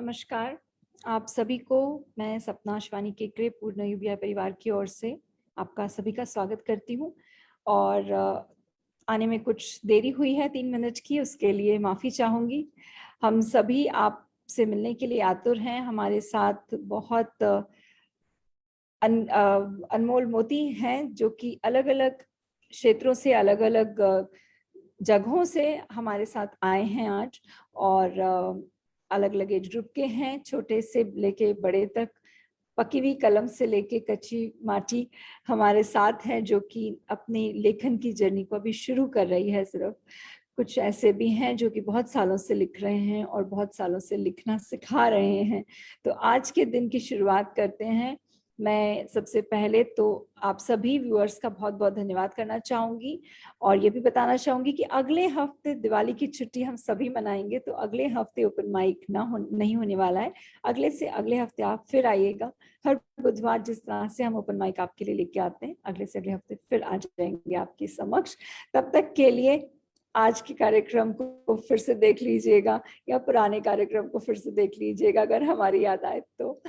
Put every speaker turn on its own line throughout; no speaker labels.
नमस्कार। आप सभी को मैं सपना शिवानी केकरे पूर्ण यूबीआई परिवार की ओर से आपका सभी का स्वागत करती हूँ। और आने में कुछ देरी हुई है 3 मिनट की, उसके लिए माफ़ी चाहूँगी। हम सभी आपसे मिलने के लिए आतुर हैं। हमारे साथ बहुत अनमोल मोती हैं जो कि अलग-अलग क्षेत्रों से, अलग-अलग जगहों से हमारे साथ आए हैं आज। और अलग अलग एज ग्रुप के हैं, छोटे से लेके बड़े तक, पकी हुई कलम से लेके कच्ची माटी हमारे साथ हैं, जो कि अपनी लेखन की जर्नी को अभी शुरू कर रही है। सिर्फ कुछ ऐसे भी हैं जो कि बहुत सालों से लिख रहे हैं और बहुत सालों से लिखना सिखा रहे हैं। तो आज के दिन की शुरुआत करते हैं। मैं सबसे पहले तो आप सभी व्यूअर्स का बहुत बहुत धन्यवाद करना चाहूँगी और ये भी बताना चाहूँगी कि अगले हफ्ते दिवाली की छुट्टी हम सभी मनाएंगे, तो अगले हफ्ते ओपन माइक नहीं होने वाला है। अगले से अगले हफ्ते आप फिर आइएगा। हर बुधवार जिस तरह से हम ओपन माइक आपके लिए लेके आते हैं, अगले से अगले हफ्ते फिर आ जाएंगे आपके समक्ष। तब तक के लिए आज के कार्यक्रम को फिर से देख लीजिएगा या पुराने कार्यक्रम को फिर से देख लीजिएगा अगर हमारी याद आए तो।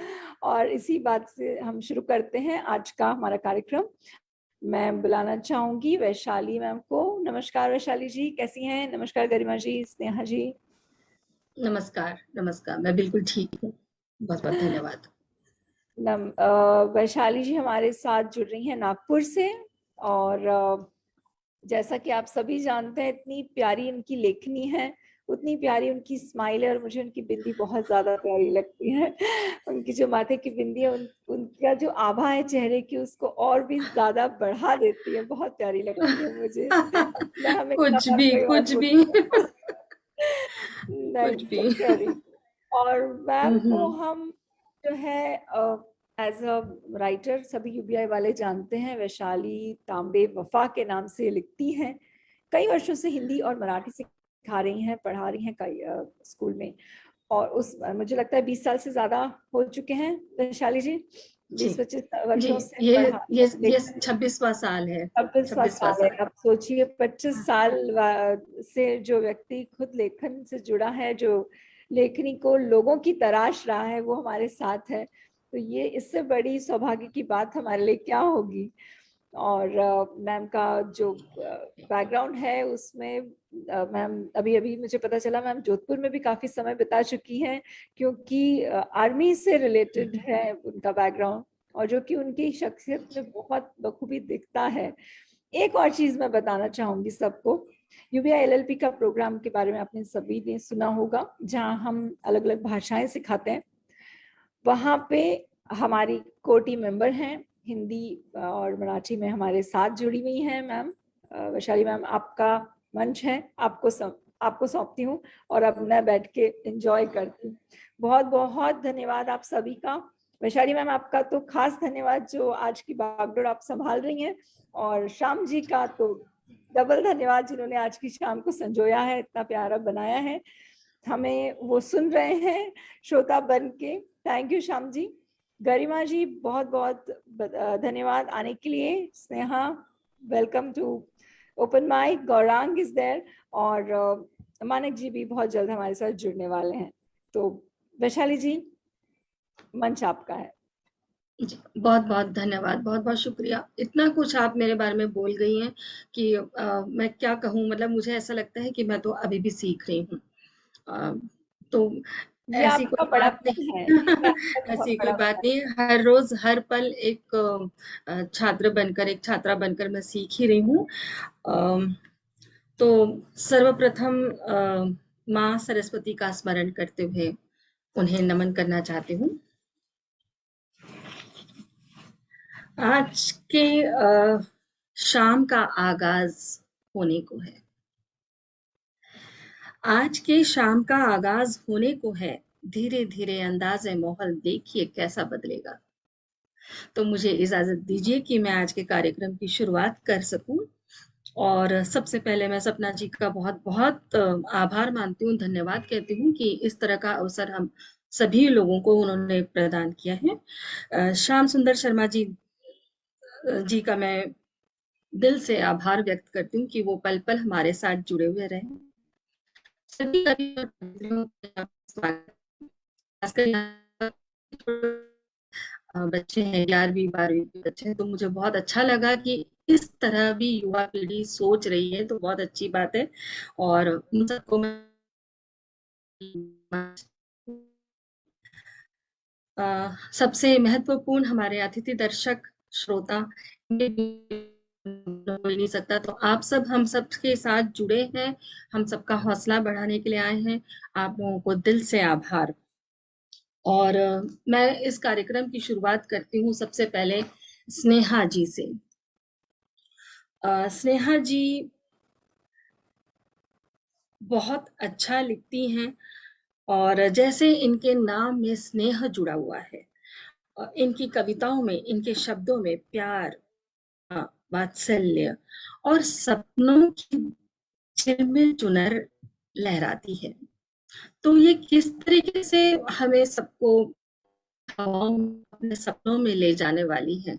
और इसी बात से हम शुरू करते हैं आज का हमारा कार्यक्रम। मैं बुलाना चाहूंगी वैशाली मैम को। नमस्कार वैशाली जी, कैसी हैं? नमस्कार गरिमा जी, स्नेहा जी।
नमस्कार। नमस्कार, मैं बिल्कुल ठीक हूँ। बहुत बहुत धन्यवाद।
वैशाली जी हमारे साथ जुड़ रही हैं नागपुर से। और जैसा कि आप सभी जानते हैं, इतनी प्यारी इनकी लेखनी है, उतनी प्यारी उनकी स्माइल है और मुझे उनकी बिंदी बहुत ज्यादा प्यारी लगती है। उनकी जो माथे की बिंदी है, उनका जो आभा है चेहरे की, उसको और भी ज्यादा बढ़ा देती है। बहुत प्यारी लगती है मुझे। मैं हमेशा
कुछ
मैम
भी
को ये बात
कुछ भी
बोलती हूँ।
कुछ
नहीं,
भी।
सच कह रही। और मैम को
हम्म।
हम जो है एज अ राइटर सभी यूबीआई वाले जानते हैं। वैशाली तांबे वफा के नाम से लिखती हैं। कई वर्षों से हिंदी और मराठी सिखा रही हैं, पढ़ा रही हैं कई स्कूल में। और उस मुझे लगता है 20 साल से ज्यादा हो चुके हैं वैशाली जी,
जी
20-25
जी।
वर्षों से
ये
पढ़ा
ये ये
लेखन।
26वां साल है।
26वां
26वां
साल है।
साल।
अब सोचिए 25 साल से जो व्यक्ति खुद लेखन से जुड़ा है, जो लेखनी को लोगों की तराश रहा है, वो हमारे साथ है। तो ये इससे बड़ी सौभाग्य की बात हमारे लिए क्या होगी। और मैम का जो बैकग्राउंड है उसमें, मैम अभी अभी मुझे पता चला मैम जोधपुर में भी काफी समय बिता चुकी हैं, क्योंकि आर्मी से रिलेटेड है उनका बैकग्राउंड, और जो कि उनकी शख्सियत में बहुत बखूबी दिखता है। एक और चीज मैं बताना चाहूंगी सबको। यूबीआई एलएलपी का प्रोग्राम के बारे में आपने सभी ने सुना होगा, जहां हम अलग अलग भाषाएं सिखाते हैं। वहां पे हमारी कोटी मेंबर हैं, हिंदी और मराठी में हमारे साथ जुड़ी हुई हैं मैम। वैशाली मैम, आपका मंच है, आपको सौंपती हूँ और अब मैं बैठ के एंजॉय करती हूँ। बहुत बहुत धन्यवाद आप सभी का। वैशाली मैम, आपका तो खास धन्यवाद जो आज की बागडोर आप संभाल रही हैं। और श्याम जी का तो डबल धन्यवाद, जिन्होंने आज की शाम को संजोया है, इतना प्यारा बनाया है। हमें वो सुन रहे हैं श्रोता बन के। Thank you Shyam ji. गरिमा जी, बहुत बहुत धन्यवाद आने के लिए। Sneha, welcome to open mic. Gaurang is there. और मानक जी भी बहुत जल्द हमारे साथ जुड़ने वाले हैं। तो वैशाली जी, मंच आपका है।
जी, बहुत बहुत धन्यवाद। बहुत बहुत शुक्रिया। इतना कुछ आप मेरे बारे में बोल गई हैं कि मैं क्या कहूँ। मतलब मुझे ऐसा लगता है कि मैं तो अभी भी सीख रही हूँ। अ, तो
ये
ऐसी
आपका
कोई बात
बड़प्पन है, ये
नहीं।
आपका बहुत
ऐसी कोई बात
बड़प्पन
नहीं। हर रोज हर पल एक छात्र बनकर, एक छात्रा बनकर मैं सीख ही रही हूँ। अ, तो सर्वप्रथम माँ सरस्वती का स्मरण करते हुए उन्हें नमन करना चाहती हूँ। आज के शाम का आगाज होने को है। आज के शाम का आगाज होने को है। धीरे धीरे अंदाज़े माहौल देखिए कैसा बदलेगा। तो मुझे इजाजत दीजिए कि मैं आज के कार्यक्रम की शुरुआत कर सकूं। और सबसे पहले मैं सपना जी का बहुत बहुत आभार मानती हूँ, धन्यवाद कहती हूँ कि इस तरह का अवसर हम सभी लोगों को उन्होंने प्रदान किया है। श्याम सुंदर शर्मा जी का मैं दिल से आभार व्यक्त करती हूँ कि वो पल पल हमारे साथ जुड़े हुए रहे। सभी कवि और कवियत्रियों का स्वागत खासकर यहाँ बच्चे हैं, 11वीं 12वीं के बच्चे हैं, तो मुझे बहुत अच्छा लगा कि इस तरह भी युवा पीढ़ी सोच रही है, तो बहुत अच्छी बात है। और उन सबको मैं सबसे महत्वपूर्ण हमारे अतिथि दर्शक श्रोता हो ही नहीं सकता, तो आप सब हम सब के साथ जुड़े हैं, हम सबका हौसला बढ़ाने के लिए आए हैं। आप लोगों को दिल से आभार। और मैं इस कार्यक्रम की शुरुआत करती हूँ सबसे पहले स्नेहा जी से। स्नेहा जी बहुत अच्छा लिखती हैं, और जैसे इनके नाम में स्नेह जुड़ा हुआ है, इनकी कविताओं में, इनके शब्दों में प्यार, वात्सल्य और सपनों की झिलमिल चुनर लहराती है। तो ये किस तरीके से हमें सबको हवाओं में, अपने सपनों में ले जाने वाली है,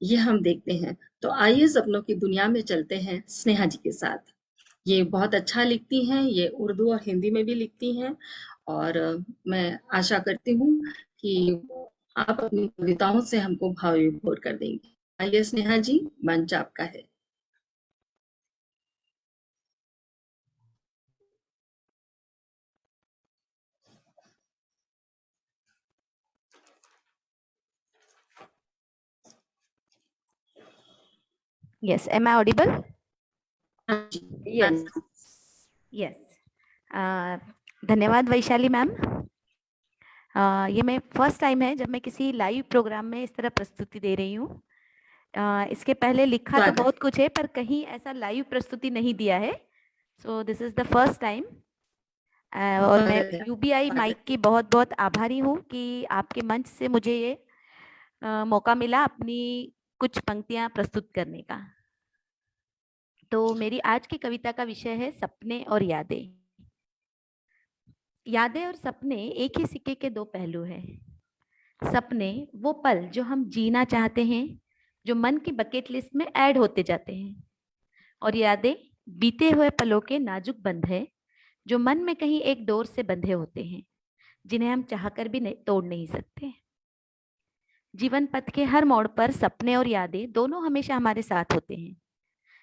ये हम देखते हैं। तो आइए सपनों की दुनिया में चलते हैं स्नेहा जी के साथ। ये बहुत अच्छा लिखती हैं, ये उर्दू और हिंदी में भी लिखती हैं, और मैं आशा करती हूँ कि आप अपनी कविताओं से हमको भाव विभोर कर देंगी। आइए स्नेहा जी, मंच आपका है।
Yes, am I audible?
हाँ जी,
यस
Yes. धन्यवाद वैशाली मैम। ये मैं फर्स्ट टाइम है जब मैं किसी लाइव प्रोग्राम में इस तरह प्रस्तुति दे रही हूँ। इसके पहले लिखा तो
स्वागत।
बहुत कुछ है, पर कहीं ऐसा लाइव प्रस्तुति नहीं दिया है। So this is the first time. और मैं
स्वागत है,
यूबीआई
स्वागत
माइक
है।
की बहुत बहुत आभारी हूँ कि आपके मंच से मुझे ये मौका मिला अपनी कुछ पंक्तियां प्रस्तुत करने का। तो मेरी आज की कविता का विषय है सपने और यादें। यादें और सपने एक ही सिक्के के दो पहलू हैं। सपने वो पल जो हम जीना चाहते हैं, जो मन की बकेट लिस्ट में ऐड होते जाते हैं, और यादें बीते हुए पलों के नाजुक बंध है, जो मन में कहीं एक डोर से बंधे होते हैं, जिन्हें हम चाहकर भी तोड़ नहीं सकते। जीवन पथ के हर मोड़ पर सपने और यादें दोनों हमेशा हमारे साथ होते हैं।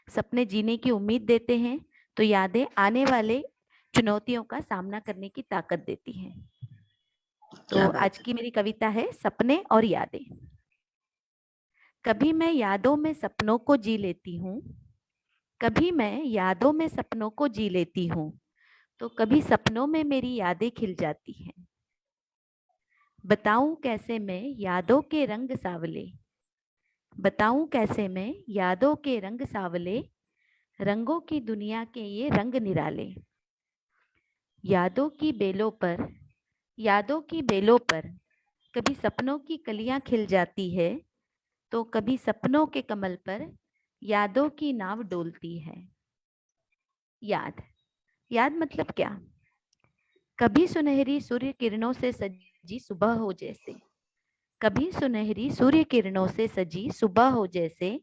सपने जीने की उम्मीद देते हैं, तो यादें आने वाले चुनौतियों का सामना करने की ताकत देती हैं। तो
क्या बात
आज की मेरी कविता है सपने और यादें। कभी मैं यादों में सपनों को जी लेती हूँ, कभी मैं यादों में सपनों को जी लेती हूँ, तो कभी सपनों में मेरी यादें खिल जाती हैं। बताऊं कैसे मैं यादों के रंग सावले, बताऊं कैसे मैं यादों के रंग सावले, रंगों की दुनिया के ये रंग निराले। यादों की बेलों पर, यादों की बेलों पर कभी सपनों की कलियां खिल जाती है, तो कभी सपनों के कमल पर यादों की नाव डोलती है। याद, याद मतलब क्या? कभी सुनहरी सूर्य किरणों से सजी सुबह हो जैसे, कभी सुनहरी सूर्य किरणों से सजी सुबह हो जैसे,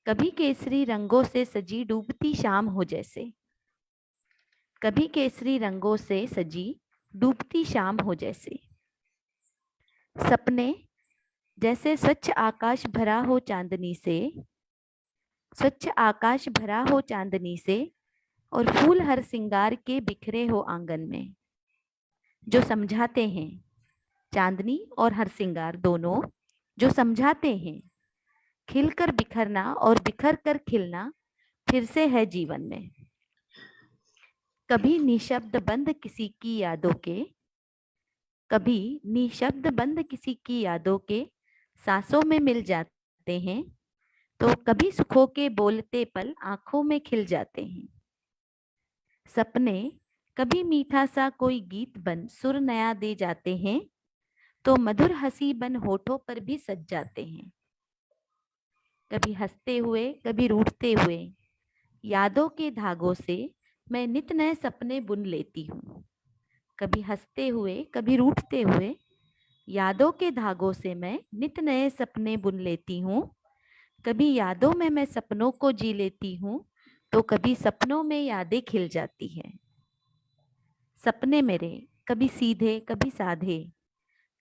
कभी केसरी रंगों से सजी डूबती शाम हो जैसे, कभी केसरी रंगों से सजी डूबती शाम हो जैसे। सपने जैसे स्वच्छ आकाश भरा हो चांदनी से, स्वच्छ आकाश भरा हो चांदनी से, और फूल हर सिंगार के बिखरे हो आंगन में, जो समझाते हैं, चांदनी और हर सिंगार दोनों जो समझाते हैं, खिलकर बिखरना और बिखर कर खिलना फिर से है जीवन में। कभी निशब्द बंद किसी की यादों के, कभी निशब्द बंद किसी की यादों के सांसों में मिल जाते हैं, तो कभी सुखों के बोलते पल आंखों में खिल जाते हैं। सपने कभी मीठा सा कोई गीत बन सुर नया दे जाते हैं, तो मधुर हंसी बन होठों पर भी सज जाते हैं। कभी हंसते हुए कभी रूठते हुए यादों के धागों से मैं नित नए सपने बुन लेती हूँ। कभी हंसते हुए कभी रूठते हुए यादों के धागों से मैं नित नए सपने बुन लेती हूँ। कभी यादों में मैं सपनों को जी लेती हूँ, तो कभी सपनों में यादें खिल जाती हैं। सपने मेरे कभी सीधे कभी साधे,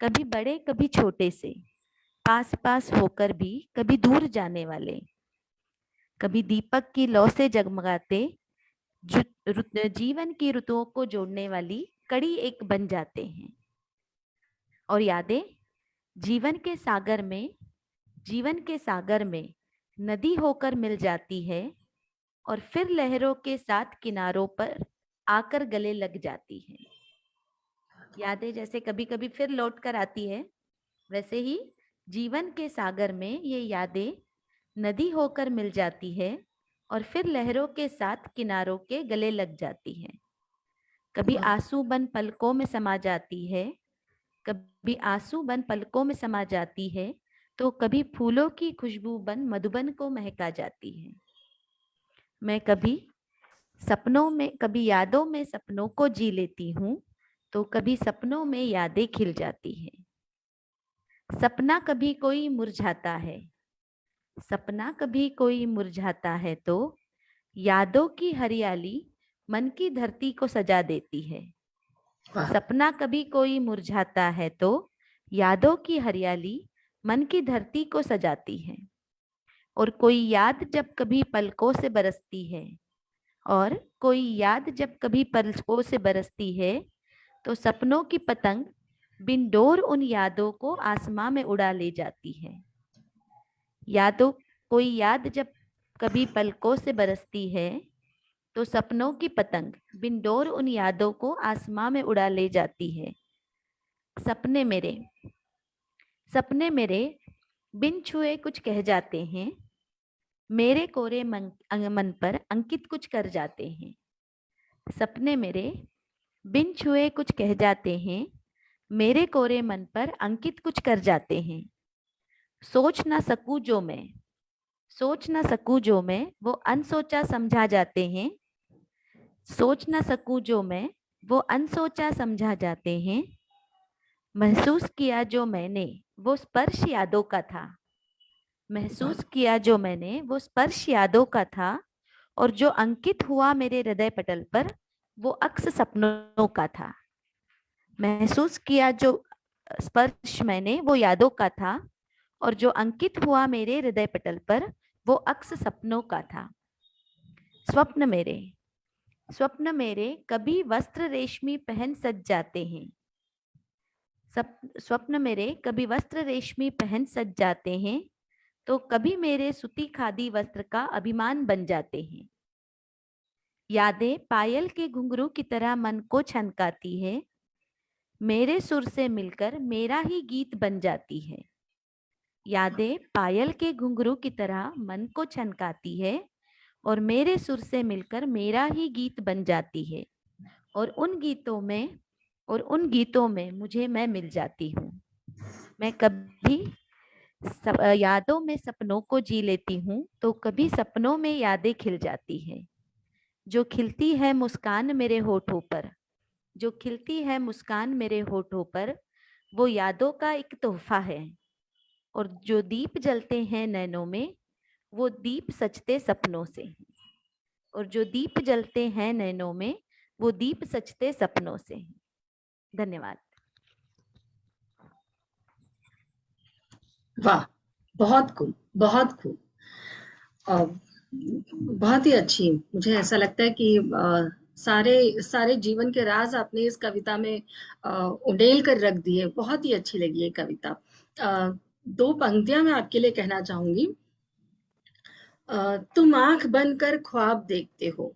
कभी बड़े कभी छोटे से, पास पास होकर भी कभी दूर जाने वाले, कभी दीपक की लौ से जगमगाते, जीवन की ऋतुओं को जोड़ने वाली कड़ी एक बन जाते हैं। और यादें जीवन के सागर में नदी होकर मिल जाती है और फिर लहरों के साथ किनारों पर आकर गले लग जाती है। यादें जैसे कभी कभी फिर लौट कर आती है, वैसे ही जीवन के सागर में ये यादें नदी होकर मिल जाती है और फिर लहरों के साथ किनारों के गले लग जाती है। कभी आंसू बन पलकों में समा जाती है, कभी आंसू बन पलकों में समा जाती है, तो कभी फूलों की खुशबू बन मधुबन को महका जाती है। मैं कभी यादों में सपनों को जी लेती हूँ, तो कभी सपनों में यादें खिल जाती है। सपना कभी कोई मुरझाता है तो यादों की हरियाली मन की धरती को सजा देती है। सपना कभी कोई मुरझाता है तो यादों की हरियाली मन की धरती को सजाती है। और कोई याद जब कभी पलकों से बरसती है, तो सपनों की पतंग बिन डोर उन यादों को आसमां में उड़ा ले जाती है। कोई याद जब कभी पलकों से बरसती है, तो सपनों की पतंग बिन डोर उन यादों को आसमां में उड़ा ले जाती है। सपने मेरे बिन छुए कुछ कह जाते हैं, मेरे कोरे मन पर अंकित कुछ कर जाते हैं। सपने मेरे बिन छुए कुछ कह जाते हैं, मेरे कोरे मन पर अंकित कुछ कर जाते हैं। सोच ना सकूं जो मैं वो अनसोचा समझा जाते हैं। सोच ना सकूं जो मैं वो अनसोचा समझा जाते हैं। महसूस किया जो मैंने वो स्पर्श यादों का था, और जो अंकित हुआ मेरे हृदय पटल पर वो अक्स सपनों का था। महसूस किया जो स्पर्श मैंने वो यादों का था, और जो अंकित हुआ मेरे हृदय पटल पर वो अक्स सपनों का था। स्वप्न मेरे कभी वस्त्र रेशमी पहन सज जाते हैं। स्वप्न मेरे कभी वस्त्र रेशमी पहन सज जाते हैं, तो कभी मेरे सूती खादी वस्त्र का अभिमान बन जाते हैं। यादें पायल के घुंघरू की तरह मन को छनकाती है, मेरे सुर से मिलकर मेरा ही गीत बन जाती है। यादें पायल के घुंघरू की तरह मन को छनकाती है और मेरे सुर से मिलकर मेरा ही गीत बन जाती है। और उन गीतों में मुझे मैं मिल जाती हूँ। मैं कभी यादों में सपनों को जी लेती हूँ, तो कभी सपनों में यादें खिल जाती है। जो खिलती है मुस्कान मेरे होठों पर, वो यादों का एक तोहफा है। और जो दीप जलते हैं नैनों में, वो दीप सजते सपनों से हैं। धन्यवाद।
वाह, बहुत खूब, बहुत खूब। बहुत ही अच्छी। मुझे ऐसा लगता है कि सारे जीवन के राज आपने इस कविता में उंडेल कर रख दिए। बहुत ही अच्छी लगी ये कविता। 2 पंक्तियां मैं आपके लिए कहना चाहूंगी। तुम आंख बंद कर ख्वाब देखते हो,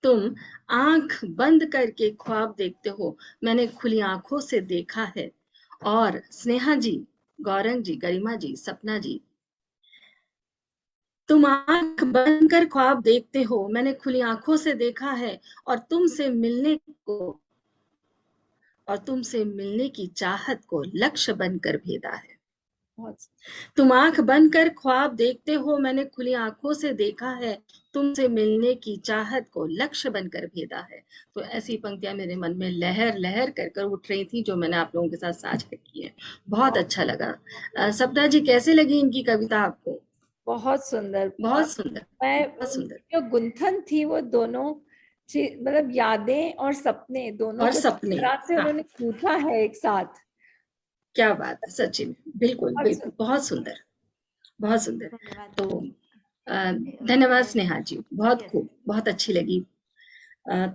तुम आंख बंद करके ख्वाब देखते हो, मैंने खुली आंखों से देखा है। और स्नेहा जी, गौरंग जी, गरिमा जी, सपना जी, तुम आंख बंद कर ख्वाब देखते हो, मैंने खुली आंखों से देखा है, और तुमसे मिलने की चाहत को लक्ष्य बनकर भेदा है। तुम आंख बंद कर ख्वाब देखते हो, मैंने खुली आंखों से देखा है, तुमसे मिलने की चाहत को लक्ष्य बनकर भेदा है। तो ऐसी पंक्तियां मेरे मन में लहर लहर कर उठ रही थी, जो मैंने आप लोगों के साथ साझा की है। बहुत अच्छा लगा। सपना जी, कैसे लगी इनकी कविता आपको?
बहुत सुंदर,
बहुत सुंदर, बहुत सुंदर।
जो गुंथन थी वो दोनों मतलब यादें और सपने दोनों
और
को
सपने,
जिस तरह से
हाँ,
उन्होंने कूथा है एक साथ।
क्या बात है, सच्ची में, बिल्कुल
बहुत
बिल्कुल,
सुंदर।
बहुत सुंदर, बहुत सुंदर।
धन्यवाद।
तो धन्यवाद
यस
स्नेहा जी, बहुत
यस।
खूब, बहुत अच्छी लगी।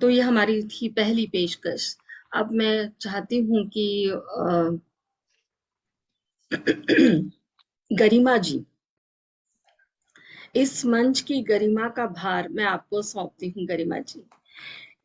तो ये हमारी थी पहली पेशकश। अब मैं चाहती हूँ कि गरिमा जी, इस मंच की गरिमा का भार मैं आपको सौंपती हूँ। गरिमा जी,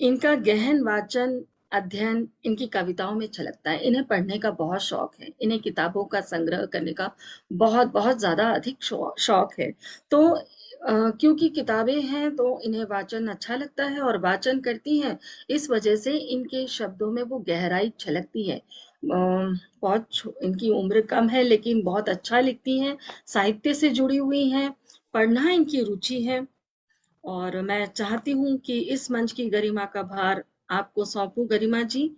इनका गहन वाचन अध्ययन इनकी कविताओं में छलकता है। इन्हें पढ़ने का बहुत शौक है, इन्हें किताबों का संग्रह करने का बहुत बहुत ज्यादा अधिक शौक है। तो क्योंकि किताबें हैं तो इन्हें वाचन अच्छा लगता है और वाचन करती हैं, इस वजह से इनके शब्दों में वो गहराई छलकती है। इनकी उम्र कम है लेकिन बहुत अच्छा लिखती हैं, साहित्य से जुड़ी हुई हैं, पढ़ना इनकी रुचि है। और मैं चाहती हूँ कि इस मंच की गरिमा का भार आपको सौंपूं। गरिमा जी,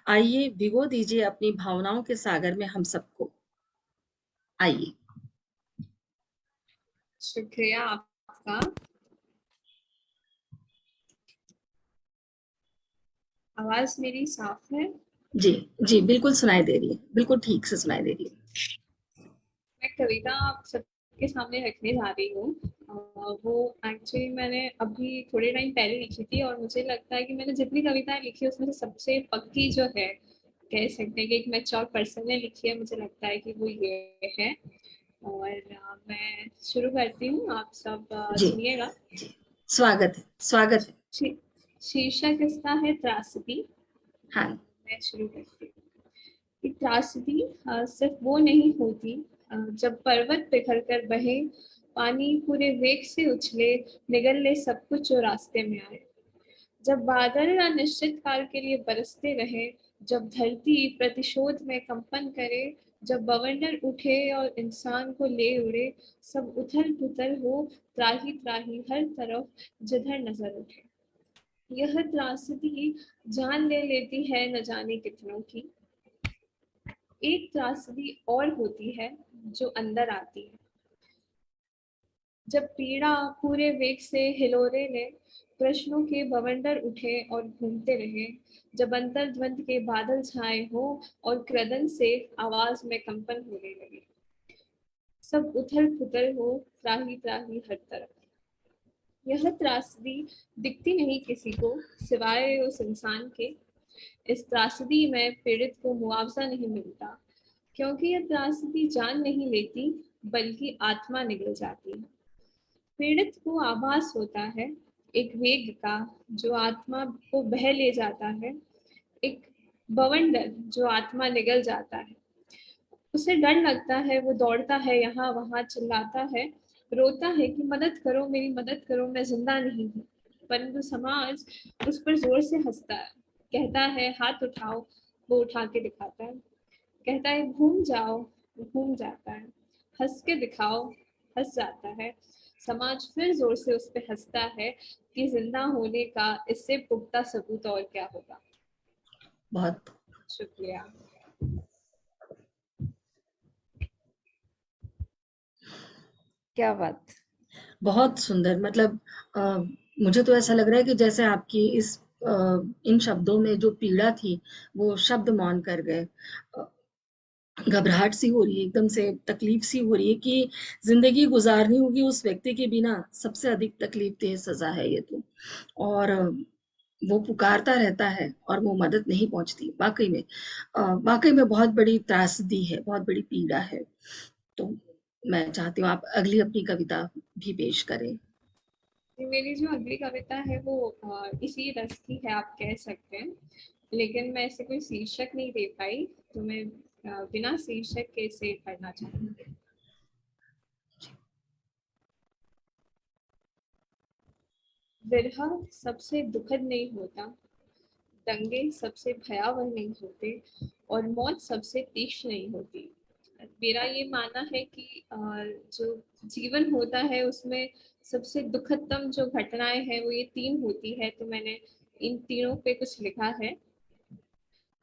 आइए भिगो दीजिए अपनी भावनाओं के सागर में हम सबको। आइए।
शुक्रिया आपका। आवाज मेरी साफ है?
जी जी, बिल्कुल सुनाई दे रही है, बिल्कुल ठीक से सुनाई दे रही है।
मैं कविता आप सबके सामने रखने जा रही हूँ। वो एक्चुअली मैंने अभी थोड़े टाइम पहले लिखी थी और मुझे लगता है कि मैंने जितनी कविताएं लिखी उसमें से सबसे पक्की जो है, कह सकते हैं कि एक मैच्योर पर्सन ने लिखी है, मुझे लगता है कि वो ये है। और मैं शुरू करती हूँ, आप सब
जी
सुनिएगा।
जी, स्वागत है, स्वागत है।
शीर्षक इसका है त्रासदी।
हाँ।
मैं शुरू करती हूँ कि त्रासदी सिर्फ वो नहीं होती जब पर्वत पिघल कर बहे, पानी पूरे वेग से उछले, निगल ले सब कुछ जो रास्ते में आए। जब बादल अनिश्चित काल के लिए बरसते रहे, जब धरती प्रतिशोध में कंपन करे, जब बवंडर उठे और इंसान को ले उड़े, सब उथल पुथल हो, त्राही त्राही हर तरफ जिधर नजर उठे। यह त्रासदी जान ले लेती है न जाने कितनों की। एक त्रासदी और होती है जो अंदर आती है, जब पीड़ा पूरे वेग से हिलोरे ले, प्रश्नों के बवंडर उठे और घूमते रहे, जब अंतर्द्वंद के बादल छाए हो और क्रदन से आवाज में कंपन होने लगे, सब उथल पुथल हो, त्राही त्राही हर तरफ। यह त्रासदी दिखती नहीं किसी को सिवाय उस इंसान के। इस त्रासदी में पीड़ित को मुआवजा नहीं मिलता, क्योंकि यह त्रासदी जान नहीं लेती बल्कि आत्मा निगल जाती है। पीड़ित को आभास होता है एक वेग का जो आत्मा को बह ले जाता है, एक बवंडर जो आत्मा निगल जाता है। उसे डर लगता है, वो दौड़ता है यहाँ वहां, चिल्लाता है, रोता है कि मदद करो, मेरी मदद करो, मैं जिंदा नहीं हूँ। परंतु समाज उस पर जोर से हंसता है, कहता है हाथ उठाओ, वो उठा के दिखाता है, कहता है घूम जाओ, घूम जाता है, हंस के दिखाओ, हंस जाता है। समाज फिर जोर से उस पर हंसता है कि जिंदा होने का इससे पुख्ता सबूत और क्या होगा।
बहुत
शुक्रिया।
क्या बात।
बहुत सुंदर। मतलब मुझे तो ऐसा लग रहा है कि जैसे आपकी इन शब्दों में जो पीड़ा थी वो शब्द मौन कर गए। घबराहट सी हो रही है, एकदम से तकलीफ सी हो रही है कि जिंदगी गुजारनी होगी उस व्यक्ति के बिना, सबसे अधिक तकलीफ देह सजा है ये तो। और वो पुकारता रहता है और वो मदद नहीं पहुंचती। वाकई में बहुत बड़ी त्रासदी है, बहुत बड़ी पीड़ा है। तो मैं चाहती हूँ आप अगली अपनी कविता भी पेश करें।
मेरी जो अगली कविता है वो इसी रस की है, आप कह सकते हैं, लेकिन मैं इसे कोई शीर्षक नहीं दे पाई, तो मैं बिना शीर्षक के इसे पढ़ना चाहूंगी। विरह सबसे दुखद नहीं होता, दंगे सबसे भयावह नहीं होते, और मौत सबसे तीक्ष्ण नहीं होती। मेरा ये मानना है कि जो जीवन होता है उसमें सबसे दुखदतम जो घटनाएं हैं वो ये तीन होती है, तो मैंने इन तीनों पे कुछ लिखा है।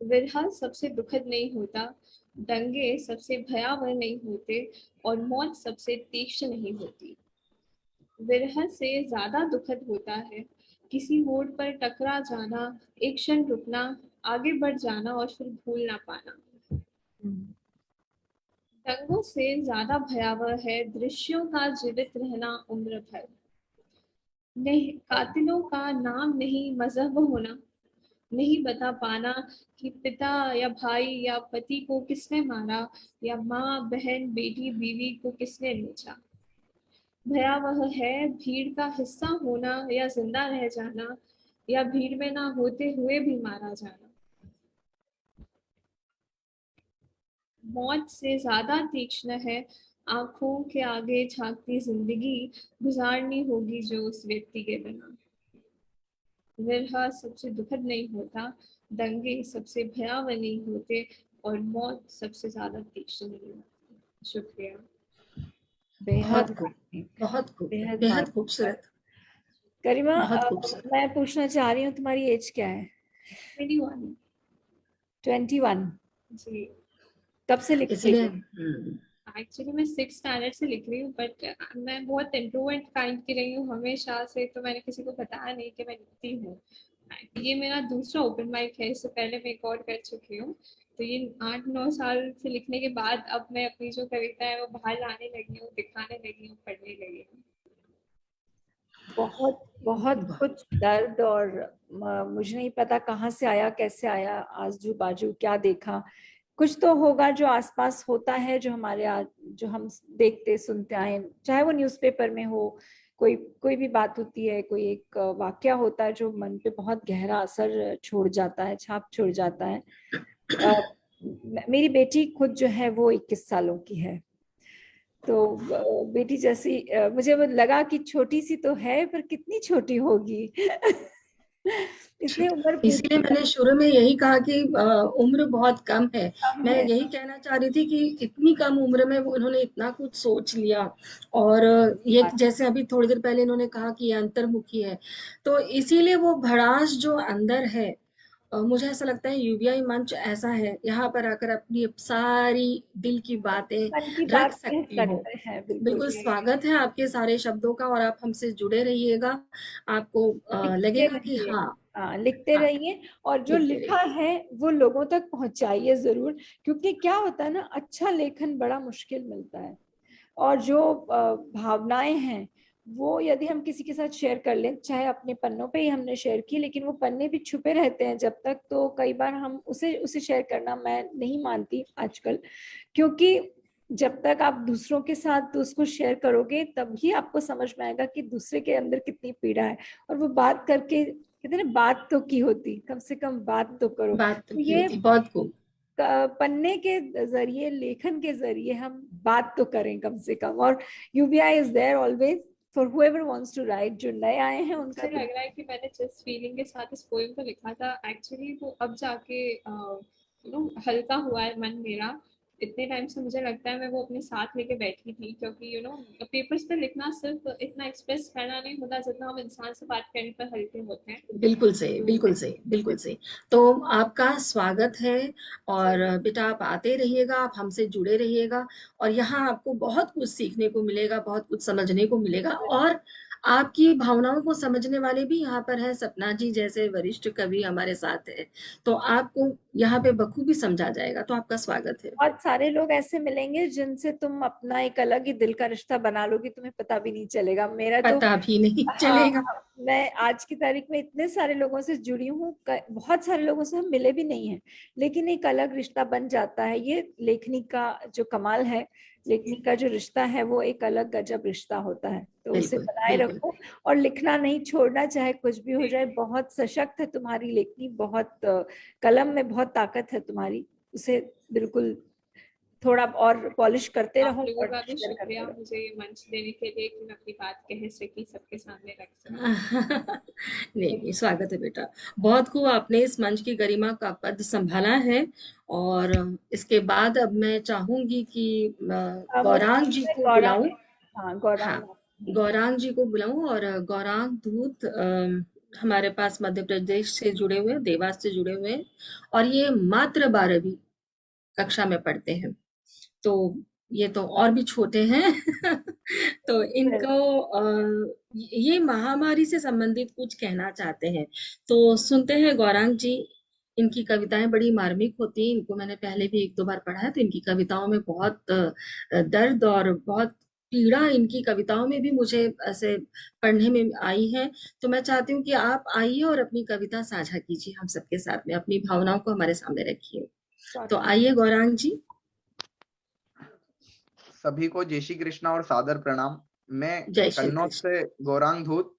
विरह सबसे दुखद नहीं होता, दंगे सबसे भयावह नहीं होते, और मौत सबसे तीक्ष्ण नहीं होती। विरह से ज्यादा दुखद होता है किसी मोड़ पर टकरा जाना, एक क्षण रुकना, आगे बढ़ जाना और फिर भूल ना पाना। दंगों से ज्यादा भयावह है दृश्यों का जीवित रहना उम्र भर। नहीं, कातिलों का नाम नहीं मजहब होना, नहीं बता पाना कि पिता या भाई या पति को किसने मारा, या माँ बहन बेटी बीवी को किसने बेचा। भयावह है भीड़ का हिस्सा होना या जिंदा रह जाना, या भीड़ में ना होते हुए भी मारा जाना। मौत से ज्यादा तीक्ष्ण है आंखों के आगे झांकती जिंदगी गुजारनी होगी जो उस व्यक्ति के बिना। विरह सबसे दुखद नहीं होता, दंगे सबसे भयावह नहीं होते, और मौत सबसे ज्यादा तीक्ष्ण नहीं होती। शुक्रिया।
बहुत
बेहद
खूब,
मार्मिक,
बहुत खूब,
बेहद
बेहद
मार्मिक।
खूबसूरत,
गरिमा,
बहुत खूबसूरत।
मैं पूछना चाह रही हूँ तुम्हारी एज क्या है?
21।
21।
जी।
कब से लिख रही
इसलिए
हो?
एक्चुअली मैं 6th स्टैंडर्ड से लिख रही हूँ, बट मैं बहुत इंट्रोवर्ट काइंड की रही हूँ हमेशा से, तो मैंने किसी को बताया नहीं कि मैं लिखती हूँ। ये मेरा दूसरा ओपन माइक है, इससे पहले मैं एक और कर चुकी हूँ। तो ये 8-9 साल से लिखने के बाद अब मैं अपनी जो कविता है वो बाहर लाने लगी हूँ, दिखाने लगी हूँ, पढ़ने लगी हूँ।
बहुत बहुत कुछ दर्द, और मुझे नहीं पता कहाँ से आया, कैसे आया, आजू बाजू क्या देखा। कुछ तो होगा जो आसपास होता है, जो हमारे जो हम देखते सुनते आए, चाहे वो न्यूज़पेपर में हो, कोई कोई भी बात होती है, कोई एक वाकया होता है जो मन पे बहुत गहरा असर छोड़ जाता है, छाप छोड़ जाता है। मेरी बेटी खुद जो है वो 21 सालों की है, तो बेटी जैसी मुझे वो लगा कि छोटी सी तो है, पर कितनी छोटी होगी। इसने उम्र
इसीलिए
पूरी
मैंने शुरू में यही कहा कि उम्र बहुत कम है।
कम
मैं
है।
यही कहना चाह रही थी कि इतनी कम उम्र में वो उन्होंने इतना कुछ सोच लिया, और ये जैसे अभी थोड़ी देर पहले इन्होंने कहा कि ये अंतर्मुखी है, तो इसीलिए वो भड़ास जो अंदर है, मुझे ऐसा लगता है यूबीआई मंच ऐसा है, यहाँ पर आकर अपनी सारी दिल की बातें
मन की
रख
बात कह
सकती हो।
सकते हैं, बिल्कुल।
बिल्कुल स्वागत है आपके सारे शब्दों का, और आप हमसे जुड़े रहिएगा। आपको
लिखते
लगेगा कि
रहिए।
हाँ,
हाँ, लिखते
हाँ,
रहिए, और जो
लिखते
लिखा
रहिए।
है वो लोगों तक पहुंचाइए जरूर, क्योंकि क्या होता है ना, अच्छा लेखन बड़ा मुश्किल मिलता है, और जो भावनाएं हैं वो यदि हम किसी के साथ शेयर कर लें, चाहे अपने पन्नों पे ही हमने शेयर की, लेकिन वो पन्ने भी छुपे रहते हैं जब तक, तो कई बार हम उसे उसे शेयर करना मैं नहीं मानती आजकल, क्योंकि जब तक आप दूसरों के साथ उसको शेयर करोगे तभी आपको समझ में आएगा कि दूसरे के अंदर कितनी पीड़ा है, और वो बात करके, कहते हैं ना, बात तो की होती, कम से कम बात तो करो।
बात तो
तो
की
ये
होती, बहुत खूब।
पन्ने के जरिए, लेखन के जरिए हम बात तो करें कम से कम, और UBI is there always for whoever wants to write। जो नए आए हैं उनका
मुझे
तो
लग रहा है कि मैंने जिस फीलिंग के साथ इस पोएम को लिखा था, एक्चुअली वो अब जाके हल्का हुआ है मन मेरा। इतने टाइम से मुझे लगता है मैं वो अपने साथ लेके बैठी थी, क्योंकि पेपर्स पे लिखना सिर्फ इतना एक्सप्रेस करना नहीं होता जितना हम इंसान से बात करने पर हल्के होते हैं।
बिल्कुल सही,
तो
बिल्कुल सही, बिल्कुल सही। तो आपका स्वागत है, और बेटा आप आते रहिएगा, आप हमसे जुड़े रहिएगा, और यहाँ आपको बहुत कुछ सीखने को मिलेगा, बहुत कुछ समझने को मिलेगा, और आपकी भावनाओं को समझने वाले भी यहाँ पर हैं, सपना जी जैसे वरिष्ठ कवि हमारे साथ है, तो आपको यहाँ पे बखूबी समझा जाएगा। तो आपका स्वागत है।
बहुत सारे लोग ऐसे मिलेंगे जिनसे तुम अपना एक अलग ही दिल का रिश्ता बना लोगी, तुम्हें पता भी नहीं चलेगा। मेरा तो,
पता भी नहीं
हाँ,
चलेगा।
मैं आज की तारीख में इतने सारे लोगों से जुड़ी हूँ, बहुत सारे लोगों से हम मिले भी नहीं हैं, लेकिन एक अलग रिश्ता बन जाता है। ये लेखनी का जो कमाल है, लेखनी का जो रिश्ता है वो एक अलग गजब रिश्ता होता है, तो उसे
बिल्कुल,
बनाए
बिल्कुल।
रखो, और लिखना नहीं छोड़ना, चाहे कुछ भी हो जाए। बहुत सशक्त है तुम्हारी लेखनी, बहुत कलम में बहुत ताकत है तुम्हारी, उसे बिल्कुल थोड़ा और पॉलिश करते
आप
रहो
लोगों
और
का भी
शेयर करते
शुक्रिया
रहो।
मुझे ये मंच देने के लिए कि मैं अपनी बात कह सकी, सबके सामने रख सकी।
नहीं नहीं, स्वागत है बेटा। बहुत खूब, आपने इस मंच की गरिमा का पद संभाला है, और इसके बाद अब मैं चाहूंगी कि
मुझे
गौरांग जी को
गौरांग,
बुलाऊं।
हाँ
हाँ,
गौरांग।
गौरांग जी को बुलाऊं, और गौरांग धूत हमारे पास मध्य प्रदेश से जुड़े हुए हैं, देवास से जुड़े हुए हैं, और ये मात्र 12वीं कक्षा में पढ़ते हैं। तो ये तो और भी छोटे हैं। तो इनको ये महामारी से संबंधित कुछ कहना चाहते हैं। तो सुनते हैं गौरांग जी। इनकी कविताएं बड़ी मार्मिक होती हैं। इनको मैंने पहले भी एक दो बार पढ़ा है, तो इनकी कविताओं में बहुत दर्द और बहुत पीड़ा इनकी कविताओं में भी मुझे ऐसे पढ़ने में आई है। तो मैं चाहती हूँ कि आप आइए और अपनी कविता साझा कीजिए हम सबके साथ में, अपनी भावनाओं को हमारे सामने रखिए। तो आइए गौरांग जी।
सभी को जय श्री कृष्णा और सादर प्रणाम। मैं
जय श्री
कन्नौज
कृष्ण।
से गौरांग धूत।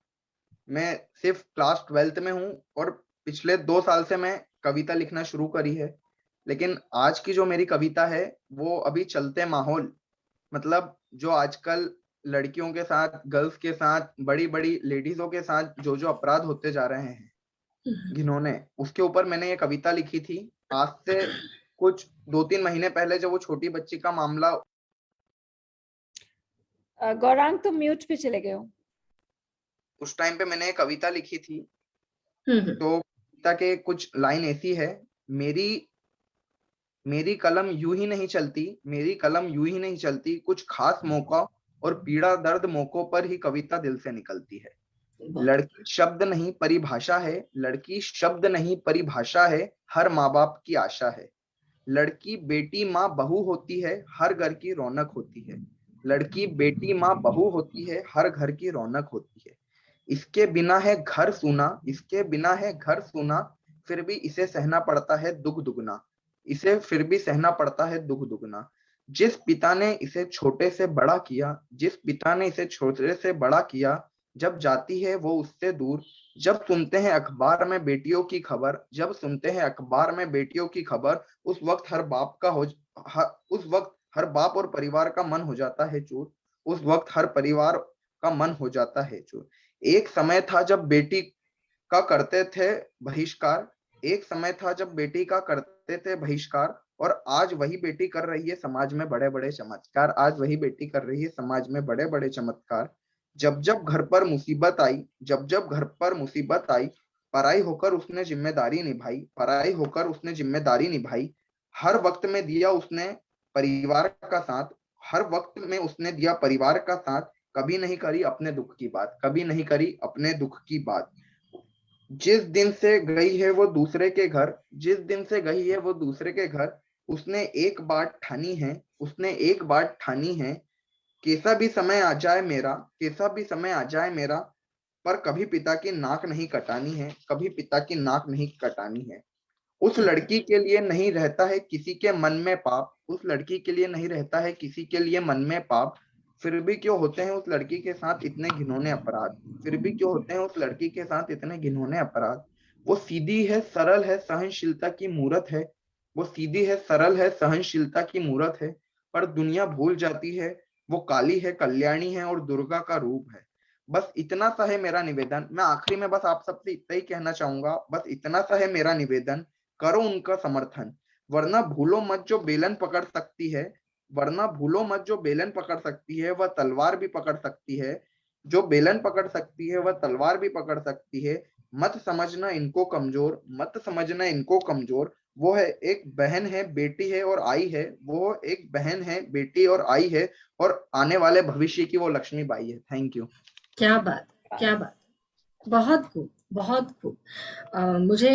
मैं सिर्फ क्लास 12th में हूँ और पिछले 2 साल से मैं कविता लिखना शुरू करी है। लेकिन आज की जो मेरी कविता है वो अभी चलते माहौल, मतलब जो आजकल लड़कियों के साथ, गर्ल्स के साथ, बड़ी बड़ी लेडीजों के साथ जो जो अपराध होते जा रहे हैं घिनौने, उसके ऊपर मैंने ये कविता लिखी थी। आज से कुछ 2-3 महीने पहले जब वो छोटी बच्ची का मामला।
गौरांग तुम म्यूट पे चले गए हो।
उस टाइम पे मैंने एक कविता लिखी थी। तो कविता के कुछ लाइन ऐसी है, मेरी कलम यूं ही नहीं चलती, मेरी कलम यूं ही नहीं चलती, कुछ खास मौका और पीड़ा दर्द मौकों पर ही कविता दिल से निकलती है। लड़की शब्द नहीं परिभाषा है, लड़की शब्द नहीं परिभाषा है, हर माँ बाप की आशा है। लड़की बेटी माँ बहू होती है, हर घर की रौनक होती है। लड़की बेटी माँ बहू होती है, हर घर की रौनक होती है। इसके बिना है घर सूना, इसके बिना है घर सूना, फिर भी इसे सहना पड़ता है दुख दुगना, इसे फिर भी सहना पड़ता है दुख दुगना। जिस पिता ने इसे छोटे से बड़ा किया, जिस पिता ने इसे छोटे से बड़ा किया, जब जाती है वो उससे दूर, जब सुनते हैं अखबार में बेटियों की खबर, जब सुनते हैं अखबार में बेटियों की खबर, उस वक्त उस वक्त हर बाप और परिवार का मन हो जाता है चूर, उस वक्त हर परिवार का मन हो जाता है चूर। एक समय था जब बेटी का करते थे बहिष्कार, एक समय था जब बेटी का करते थे बहिष्कार, और आज वही बेटी कर रही है समाज में बड़े बड़े चमत्कार, आज वही बेटी कर रही है समाज में बड़े बड़े चमत्कार। जब जब घर पर मुसीबत आई, जब जब घर पर मुसीबत आई, पराई होकर उसने जिम्मेदारी निभाई, पराई होकर उसने जिम्मेदारी निभाई। हर वक्त में दिया उसने परिवार का साथ, हर वक्त में उसने दिया परिवार का साथ, कभी नहीं करी अपने दुख की बात, कभी नहीं करी अपने दुख की बात। जिस दिन से गई है वो दूसरे के घर, जिस दिन से गई है वो दूसरे के घर, उसने एक बात ठानी है, उसने एक बात ठानी है, कैसा भी समय आ जाए मेरा, कैसा भी समय आ जाए मेरा, पर कभी पिता की नाक नहीं कटानी है, कभी पिता की नाक नहीं कटानी है। उस लड़की के लिए नहीं रहता है किसी के मन में पाप, उस लड़की के लिए नहीं रहता है किसी के लिए मन में पाप, फिर भी क्यों होते हैं उस लड़की के साथ इतने घिनौने अपराध, फिर भी क्यों होते हैं उस लड़की के साथ इतने घिनौने अपराध। वो सीधी है, सरल है, सहनशीलता की मूरत है, वो सीधी है, सरल है, सहनशीलता की मूरत है, पर दुनिया भूल जाती है वो काली है, कल्याणी है और दुर्गा का रूप है। बस इतना सा है मेरा निवेदन। मैं आखिरी में बस आप सबसे इतना ही कहना चाहूंगा, बस इतना सा है मेरा निवेदन, करो उनका समर्थन, वरना भूलो मत जो बेलन पकड़ सकती है, वरना भूलो मत जो बेलन पकड़ सकती है वह तलवार भी पकड़ सकती है, जो बेलन पकड़ सकती है वह तलवार भी पकड़ सकती है। मत समझना इनको कमजोर, मत समझना इनको कमजोर, वो है एक बहन है, बेटी है और आई है, वो एक बहन है, बेटी और आई है, और आने वाले भविष्य की वो लक्ष्मीबाई है। Thank you.
क्या बात, क्या बात, बहुत खूब, बहुत खूब। मुझे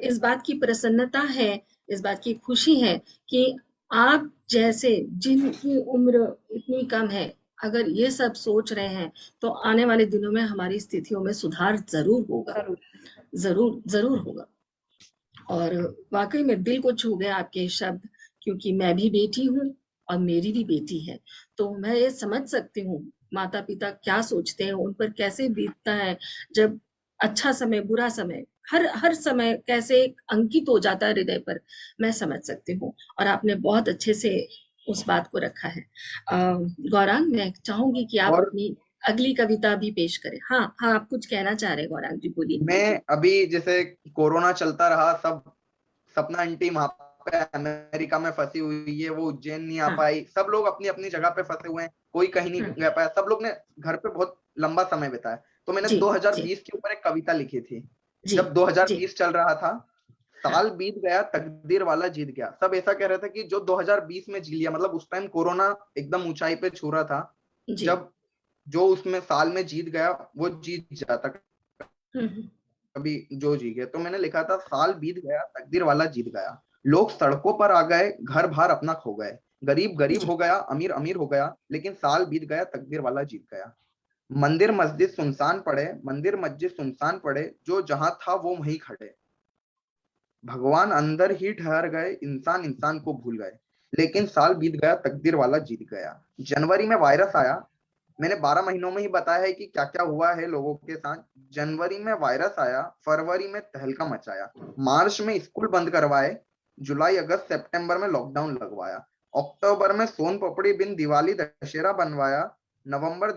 इस बात की प्रसन्नता है, इस बात की खुशी है कि आप जैसे जिनकी उम्र इतनी कम है, अगर ये सब सोच रहे हैं तो आने वाले दिनों में हमारी स्थितियों में सुधार जरूर होगा, जरूर जरूर होगा। और वाकई में दिल को छू गया आपके शब्द, क्योंकि मैं भी बेटी हूँ और मेरी भी बेटी है, तो मैं ये समझ सकती हूँ माता पिता क्या सोचते हैं, उन पर कैसे बीतता है जब अच्छा समय बुरा समय हर समय कैसे अंकित हो जाता है हृदय पर, मैं समझ सकती हूँ। और आपने बहुत अच्छे से उस बात को रखा है। गौरांग, मैं चाहूंगी कि आप अपनी अगली कविता भी पेश करें। हाँ हाँ, आप कुछ कहना चाह रहे हैं गौरांग जी, बोलिए।
मैं अभी जैसे कोरोना चलता रहा, सब सपना आंटी वहां पे अमेरिका में फंसी हुई है, वो उज्जैन नहीं आ पाई, सब लोग अपनी अपनी जगह पे फंसे हुए हैं, कोई कहीं नहीं गया पाया, सब लोग ने घर पे बहुत लंबा समय बिताया। तो मैंने 2020 के ऊपर एक कविता लिखी थी, जब 2020 चल रहा था, साल बीत गया तकदीर वाला जीत गया। सब ऐसा कह रहे थे कि जो 2020 में जी लिया, मतलब उस टाइम कोरोना एकदम ऊंचाई पे छू रहा था,
जी।
जब जो उसमें साल में जीत गया वो जीत जाता,
हम्म।
कभी जो जी गया। तो मैंने लिखा था साल बीत गया तकदीर वाला जीत गया, लोग सड़कों पर आ गए, घर बार अपना खो गए, गरीब गरीब
जी।
हो गया, अमीर अमीर हो गया, लेकिन साल बीत गया तकदीर वाला जीत गया। मंदिर मस्जिद सुनसान पड़े, मंदिर मस्जिद सुनसान पड़े, जो जहां था वो वहीं खड़े, भगवान अंदर ही ठहर गए, इंसान इंसान को भूल गए, लेकिन साल बीत गया तकदीर वाला जीत गया। जनवरी में वायरस आया, मैंने 12 महीनों में ही बताया है कि क्या क्या हुआ है लोगों के साथ। जनवरी में वायरस आया, फरवरी में तहलका मचाया, मार्च में स्कूल बंद करवाए, जुलाई अगस्त सितंबर में लॉकडाउन लगवाया, अक्टूबर में सोन पपड़ी बिन दिवाली दशहरा बनवाया, नवंबर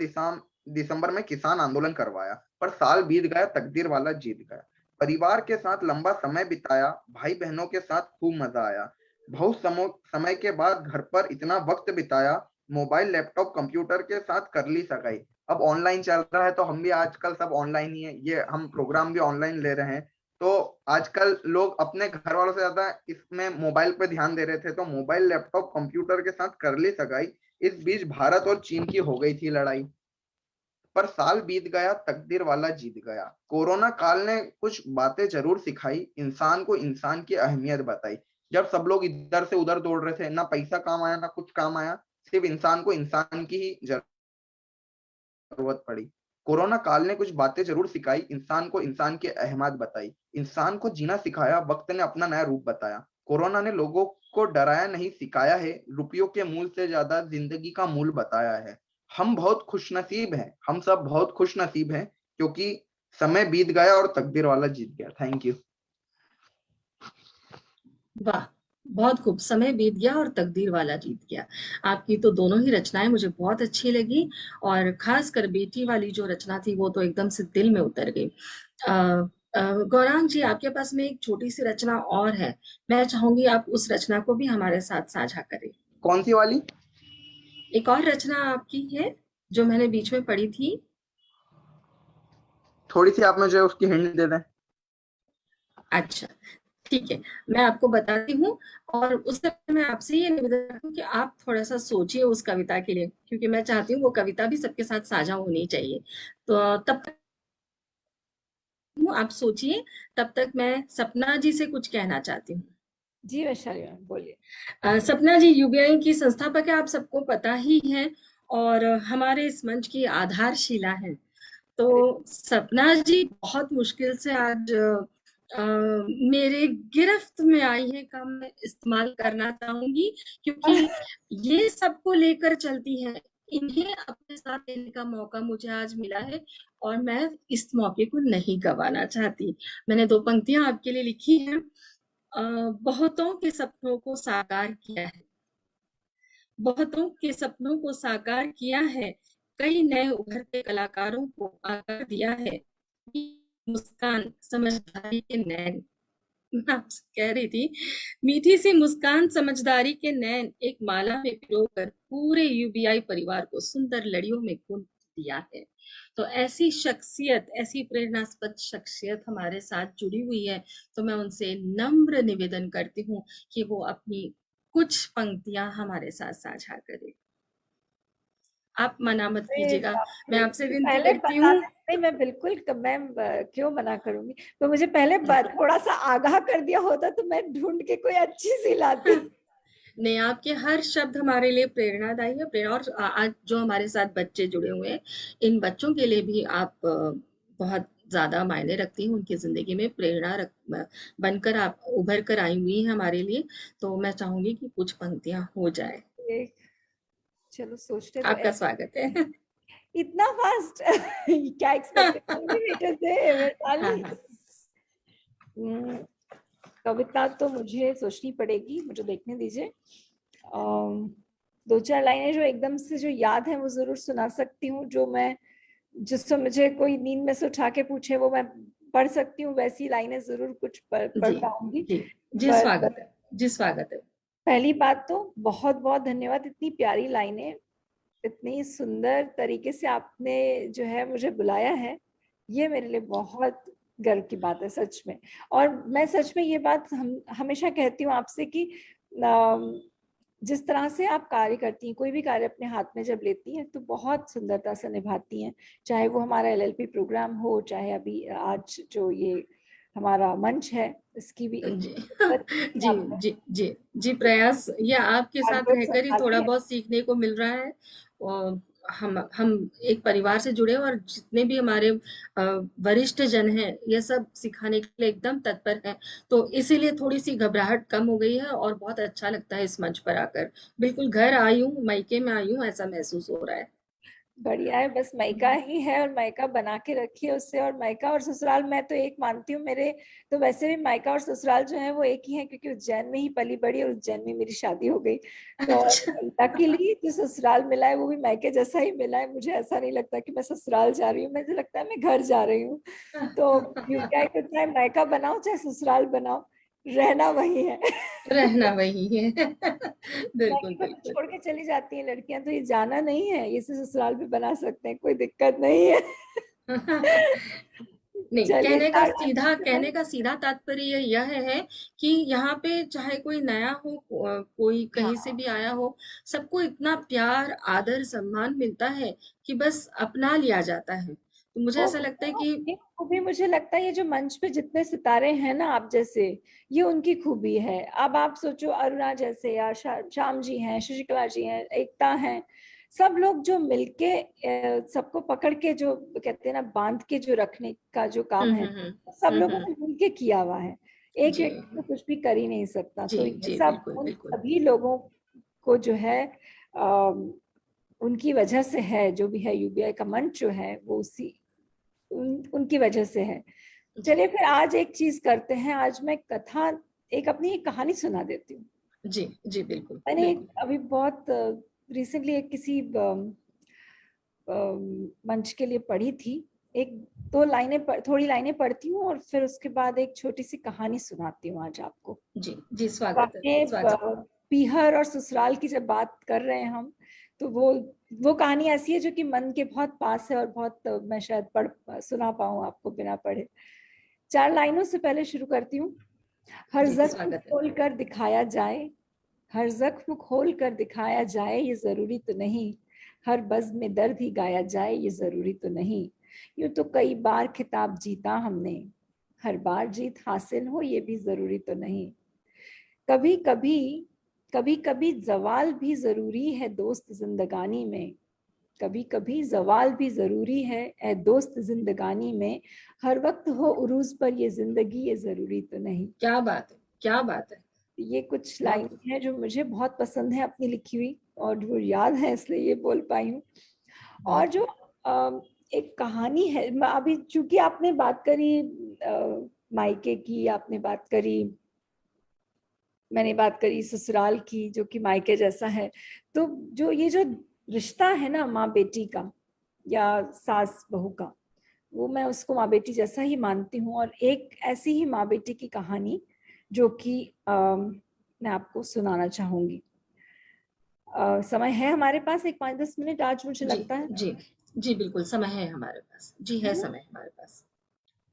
दिसंबर में किसान आंदोलन करवाया, पर साल बीत गया तकदीर वाला जीत गया। परिवार के साथ लंबा समय बिताया, भाई बहनों के साथ खूब मजा आया, बहुत समय के बाद घर पर इतना वक्त बिताया, मोबाइल लैपटॉप कंप्यूटर के साथ कर ली सगाई। अब ऑनलाइन चल रहा है तो हम भी आजकल सब ऑनलाइन ही है, ये हम प्रोग्राम भी ऑनलाइन ले रहे हैं। तो आजकल लोग अपने घर वालों से ज्यादा इसमें मोबाइल पे ध्यान दे रहे थे, तो मोबाइल लैपटॉप कंप्यूटर के साथ कर ली सगाई। इस बीच भारत और चीन की हो गई थी लड़ाई, पर साल बीत गया तकदीर वाला जीत गया। कोरोना काल ने कुछ बातें जरूर सिखाई, इंसान को इंसान की अहमियत बताई। जब सब लोग इधर से उधर दौड़ रहे थे, ना पैसा काम आया ना कुछ काम आया, सिर्फ इंसान को इंसान की ही जरूरत पड़ी। कोरोना काल ने कुछ बातें जरूर सिखाई, इंसान को इंसान की अहमियत बताई, इंसान को जीना सिखाया, वक्त ने अपना नया रूप बताया। कोरोना ने लोगों को डराया नहीं सिखाया है, रुपयों के मूल से ज्यादा जिंदगी का मूल बताया है। हम बहुत खुशनसीब हैं, हम सब बहुत खुशनसीब हैं, क्योंकि समय बीत गया और तकदीर वाला जीत गया। Thank you.
वाह, बहुत खूब। समय बीत गया और तकदीर वाला जीत गया। आपकी तो दोनों ही रचनाएं मुझे बहुत अच्छी लगी, और खासकर बेटी वाली जो रचना थी वो तो एकदम से दिल में उतर गई। गौरांग जी, आपके पास में एक छोटी सी रचना और है, मैं चाहूंगी आप उस रचना को भी हमारे साथ साझा करें।
कौन सी वाली?
एक और रचना आपकी है जो मैंने बीच में पढ़ी थी।
थोड़ी सी आप मुझे उसकी हिंट दे दें।
अच्छा, ठीक है, मैं आपको बताती हूँ। और उससे पहले मैं आपसे ये निवेदन करती हूँ कि आप थोड़ा-सा सोचिए उस कविता के लिए, क्योंकि मैं चाहती हूँ वो कविता भी सबके साथ साझा होनी चाहिए। तो तब तक आप सोचिए, तब तक मैं सपना जी से कुछ कहना चाहती हूँ।
जी वैशाली मैम बोलिए।
सपना जी यूबीआई की संस्थापक है, आप सबको पता ही है, और हमारे इस मंच की आधारशिला हैं। तो सपना जी बहुत मुश्किल से आज मेरे गिरफ्त में आई है का मैं इस्तेमाल करना चाहूंगी, क्योंकि ये सबको लेकर चलती है। इन्हें अपने साथ लेने का मौका मुझे आज मिला है, और मैं इस मौके को नहीं गंवाना चाहती। मैंने 2 पंक्तियां आपके लिए लिखी हैं। बहुतों के सपनों को साकार किया है, बहुतों के सपनों को साकार किया है, कई नए उभरते कलाकारों को आकार दिया है, मुस्कान समझदारी के नैन। मैं आपसे कह रही थी, मीठी सी मुस्कान समझदारी के नैन एक माला में पिरोकर पूरे यूबीआई परिवार को सुंदर लड़ियों में गूंथ दिया है। तो ऐसी शख्सियत, ऐसी प्रेरणास्पद शख्सियत हमारे साथ जुड़ी हुई है, तो मैं उनसे नम्र निवेदन करती हूँ कि वो अपनी कुछ पंक्तियां हमारे साथ साझा करें। आप मना मत कीजिएगा, मैं आपसे विनती
पहले
करती
बता
हूँ।
नहीं, मैं बिल्कुल क्यों मना करूंगी। तो मुझे पहले थोड़ा सा आगाह कर दिया होता तो मैं ढूंढ के कोई अच्छी सी लाती।
नहीं, आपके हर शब्द हमारे लिए प्रेरणादायी है। प्रेरणा, और आज जो हमारे साथ बच्चे जुड़े हुए हैं, इन बच्चों के लिए भी आप बहुत ज़्यादा मायने रखती हैं, उनकी ज़िंदगी में प्रेरणा बनकर आप उभर कर आई हुई हैं हमारे लिए। तो मैं चाहूंगी कि कुछ पंक्तियां हो जाए।
चलो सोचते तो
आपका स्वागत है।
इतना फास्ट क्या एक्सपेक्टेशन थी बेटे से वैशाली। कविता तो मुझे सोचनी पड़ेगी, मुझे देखने दीजिए। 2-4 लाइनें जो एकदम से जो याद है वो जरूर सुना सकती हूँ, जो मैं जिससे मुझे कोई नींद में से उठा के पूछे वो मैं पढ़ सकती हूँ, वैसी लाइनें जरूर कुछ पढ़ पाऊंगी।
जी स्वागत है, जी स्वागत है।
पहली बात तो बहुत बहुत धन्यवाद, इतनी प्यारी लाइनें, इतनी सुंदर तरीके से आपने जो है मुझे बुलाया है, ये मेरे लिए बहुत गर्व की बात है सच में। और मैं सच में ये बात हमेशा कहती हूँ आपसे कि जिस तरह से आप कार्य करती हैं, कोई भी कार्य अपने हाथ में जब लेती हैं तो बहुत सुंदरता से निभाती हैं, चाहे वो हमारा LLP प्रोग्राम हो, चाहे अभी आज जो ये हमारा मंच है इसकी भी एक
जी जी जी जी प्रयास, ये आपके साथ रहकर ही थोड़ा बहुत सीखने को मिल रहा है। और हम एक परिवार से जुड़े और जितने भी हमारे वरिष्ठ जन हैं ये सब सिखाने के लिए एकदम तत्पर हैं, तो इसीलिए थोड़ी सी घबराहट कम हो गई है और बहुत अच्छा लगता है इस मंच पर आकर। बिल्कुल घर आई हूँ, मायके में आई हूँ ऐसा महसूस हो रहा है।
बढ़िया है, बस मायका ही है और मायका बना के रखिए उससे। और मायका और ससुराल मैं तो एक मानती हूँ, मेरे तो वैसे भी मायका और ससुराल जो है वो एक ही है, क्योंकि उज्जैन में ही पली बड़ी और उज्जैन में मेरी शादी हो गई। तो लकीली जो ससुराल मिला है वो भी मायके जैसा ही मिला है। मुझे ऐसा नहीं लगता कि मैं ससुराल जा रही हूँ, मुझे लगता है मैं घर जा रही हूँ। तो क्या चाहे मायका बनाओ चाहे ससुराल बनाओ, रहना वही है।
रहना वही है। बिल्कुल
मायके को
बिल्कुल।
छोड़ के चली जाती हैं लड़कियां तो ये जाना नहीं है, ये ससुराल भी बना सकते हैं, कोई दिक्कत नहीं है।
नहीं,
चलिए
कहने का सीधा तात्पर्य यह है कि यहाँ पे चाहे कोई नया हो, कोई कहीं से
हाँ,
भी आया हो, सबको इतना प्यार, आदर, सम्मान मिलता है कि बस अपना लिया जाता है। तो मुझे ऐसा लगता है कि
वो भी मुझे लगता है ये जो मंच पे जितने सितारे हैं ना आप जैसे, ये उनकी खूबी है। अब आप सोचो अरुणा जैसे, या श्याम जी हैं, शशिकला जी हैं, एकता हैं, सब लोग जो मिलके सबको पकड़ के जो कहते हैं ना बांध के जो रखने का जो काम है, सब लोगों
हम्म,
ने मिलके किया हुआ है। एक
जी
व्यक्ति तो कुछ भी कर ही नहीं सकता।
जी
तो ये
जी
सब
बिल्कुल
उन
बिल्कुल।
सभी लोगों को जो है उनकी वजह से है, जो भी है UBI का मंच जो है वो उनकी वजह से है।
जी
चलिए फिर आज एक चीज करते हैं, आज मैं कथा अपनी एक कहानी सुना देती हूँ।
जी जी बिल्कुल
मैंने
बिल्कुल।
अभी बहुत रिसेंटली एक किसी मंच के लिए पढ़ी थी। एक दो लाइनें थोड़ी लाइनें पढ़ती हूँ और फिर उसके बाद एक छोटी सी कहानी सुनाती हूँ आज आपको।
जी जी
अब
स्वागत है,
आपने
स्वागत।
पीहर और ससुराल की जब बात कर रहे हैं हम, तो वो कहानी ऐसी है जो कि मन के बहुत पास है और बहुत मैं शायद सुना पाऊँ आपको बिना पढ़े। 4 लाइनों से पहले शुरू करती हूँ। हर
जी
जख्म
स्वागत है।
खोल कर दिखाया जाए, हर जख्म खोल कर दिखाया जाए ये जरूरी तो नहीं, हर बज़्म में दर्द ही गाया जाए ये जरूरी तो नहीं। यूं तो कई बार खिताब जीता हमने, हर बार जीत हासिल हो ये भी जरूरी तो नहीं। कभी कभी कभी कभी जवाल भी जरूरी है दोस्त जिंदगानी में, कभी कभी जवाल भी जरूरी है ए दोस्त जिंदगानी में, हर वक्त हो उरूज पर ये जिंदगी ये जरूरी तो नहीं।
क्या बात है, क्या बात है।
ये कुछ लाइन
बहुत
है जो मुझे बहुत पसंद है अपनी लिखी हुई, और जो याद है इसलिए ये बोल पाई हूँ। और
बहुत
जो एक कहानी है, अभी चूंकि आपने बात करी मायके की, आपने बात करी, मैंने बात करी ससुराल की जो कि मायके जैसा है, तो जो ये जो रिश्ता है ना माँ बेटी का या सास बहू का, वो मैं उसको माँ बेटी जैसा ही मानती हूँ। और एक ऐसी ही माँ बेटी की कहानी जो कि मैं आपको सुनाना चाहूंगी। समय है हमारे पास एक 5-10 मिनट आज मुझे
जी
लगता है
जी जी बिल्कुल समय है हमारे पास, जी है
है ना?
समय हमारे पास।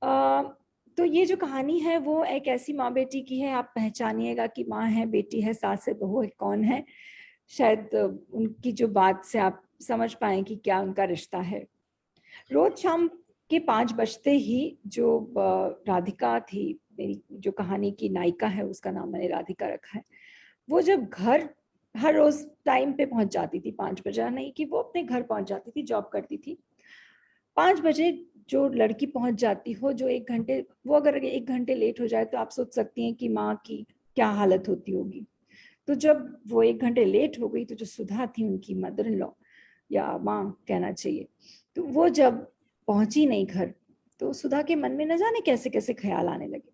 अ, तो ये जो कहानी है वो एक ऐसी माँ बेटी की है, आप पहचानिएगा कि माँ है, बेटी है, सास है, बहू है, कौन है। शायद उनकी जो बात से आप समझ पाए कि क्या उनका रिश्ता है। रोज शाम के 5 बजते ही जो राधिका थी, मेरी जो कहानी की नायिका है उसका नाम मैंने राधिका रखा है, वो जब घर हर रोज टाइम पे पहुंच जाती थी। 5 बजा नहीं कि वो अपने घर पहुंच जाती थी, जॉब करती थी। 5 बजे जो लड़की पहुंच जाती हो, जो 1 घंटे, वो अगर 1 घंटे लेट हो जाए तो आप सोच सकती हैं कि माँ की क्या हालत होती होगी। तो जब वो 1 घंटे लेट हो गई तो जो सुधा थी, उनकी मदर इन लॉ या माँ कहना चाहिए, तो वो जब पहुंची नहीं घर, तो सुधा के मन में न जाने कैसे कैसे ख्याल आने लगे।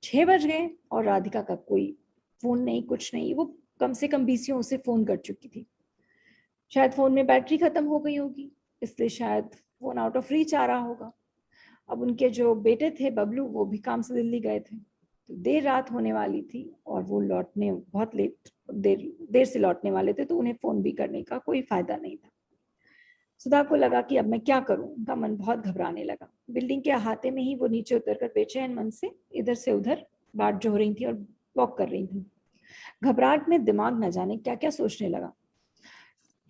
6 बज गए और राधिका का कोई फोन नहीं, कुछ नहीं। वो कम से कम 20 से फोन कर चुकी थी। शायद फोन में बैटरी खत्म हो गई होगी, इसलिए शायद फोन आउट ऑफ रीच आ रहा होगा। अब उनके जो बेटे थे बबलू, वो भी काम से दिल्ली गए थे, तो देर रात होने वाली थी और वो लौटने बहुत लेट, देर से लौटने वाले थे, तो उन्हें फोन भी करने का कोई फायदा नहीं था। सुधा को लगा कि अब मैं क्या करूं, उनका मन बहुत घबराने लगा। बिल्डिंग के अहाते में ही वो नीचे उतरकर बेचैन मन से इधर से उधर बाट जो हो रही थी और वॉक कर रही थी। घबराहट में दिमाग न जाने क्या क्या सोचने लगा।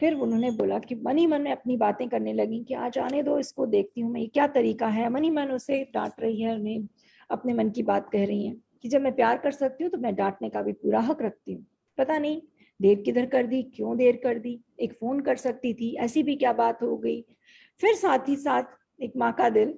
फिर उन्होंने बोला कि मन ही मन में अपनी बातें करने लगी कि आज आने दो इसको, देखती हूँ मैं ये क्या तरीका है। मन ही मन उसे डांट रही है, उन्हें अपने मन की बात कह रही है कि जब मैं प्यार कर सकती हूँ तो मैं डांटने का भी पूरा हक रखती हूँ। पता नहीं देर किधर कर दी, क्यों देर कर दी, एक फोन कर सकती थी, ऐसी भी क्या बात हो गई। फिर साथ ही साथ एक माँ का दिल,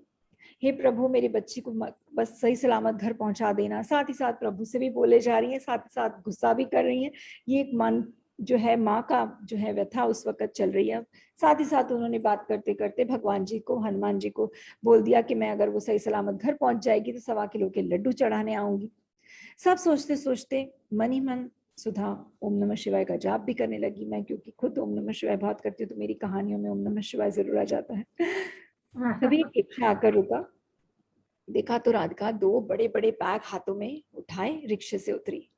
हे प्रभु मेरी बच्ची को बस सही सलामत घर पहुंचा देना। साथ ही साथ प्रभु से भी बोले जा रही है, साथ ही साथ गुस्सा भी कर रही है। ये एक मन जो है माँ का जो है व्यथा उस वक्त चल रही है। साथ ही साथ उन्होंने बात करते करते भगवान जी को, हनुमान जी को बोल दिया कि मैं अगर वो सही सलामत घर पहुंच जाएगी तो 1.25 किलो के लड्डू चढ़ाने आऊंगी। सब सोचते सोचते मन ही मन सुधा ओम नमः शिवाय का जाप भी करने लगी। मैं क्योंकि खुद ओम नमः शिवाय बहुत करती हूँ तो मेरी कहानियों में ओम नमः शिवाय जरूर आ जाता है। तभी एक रिक्शा आकर रुका। देखा तो राधिका 2 बड़े बड़े बैग हाथों में उठाए रिक्शे से उतरी।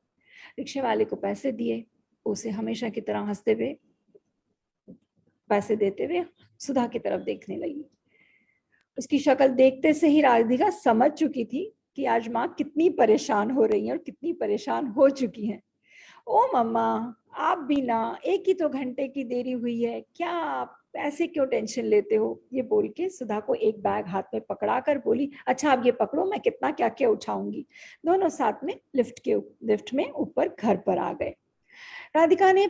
रिक्शे वाले को पैसे दिए, उसे हमेशा की तरह हंसते हुए पैसे देते हुए सुधा की तरफ देखने लगी। उसकी शक्ल देखते से ही राधिका समझ चुकी थी कि आज माँ कितनी परेशान हो रही है और कितनी परेशान हो चुकी हैं। ओ मम्मा, आप भी ना, एक ही तो घंटे की देरी हुई है, क्या आप ऐसे क्यों टेंशन लेते हो। ये बोल के सुधा को एक बैग हाथ में पकड़ा कर बोली, अच्छा आप ये पकड़ो, मैं कितना क्या क्या उठाऊंगी। दोनों साथ में लिफ्ट में ऊपर घर पर आ गए। राधिका ने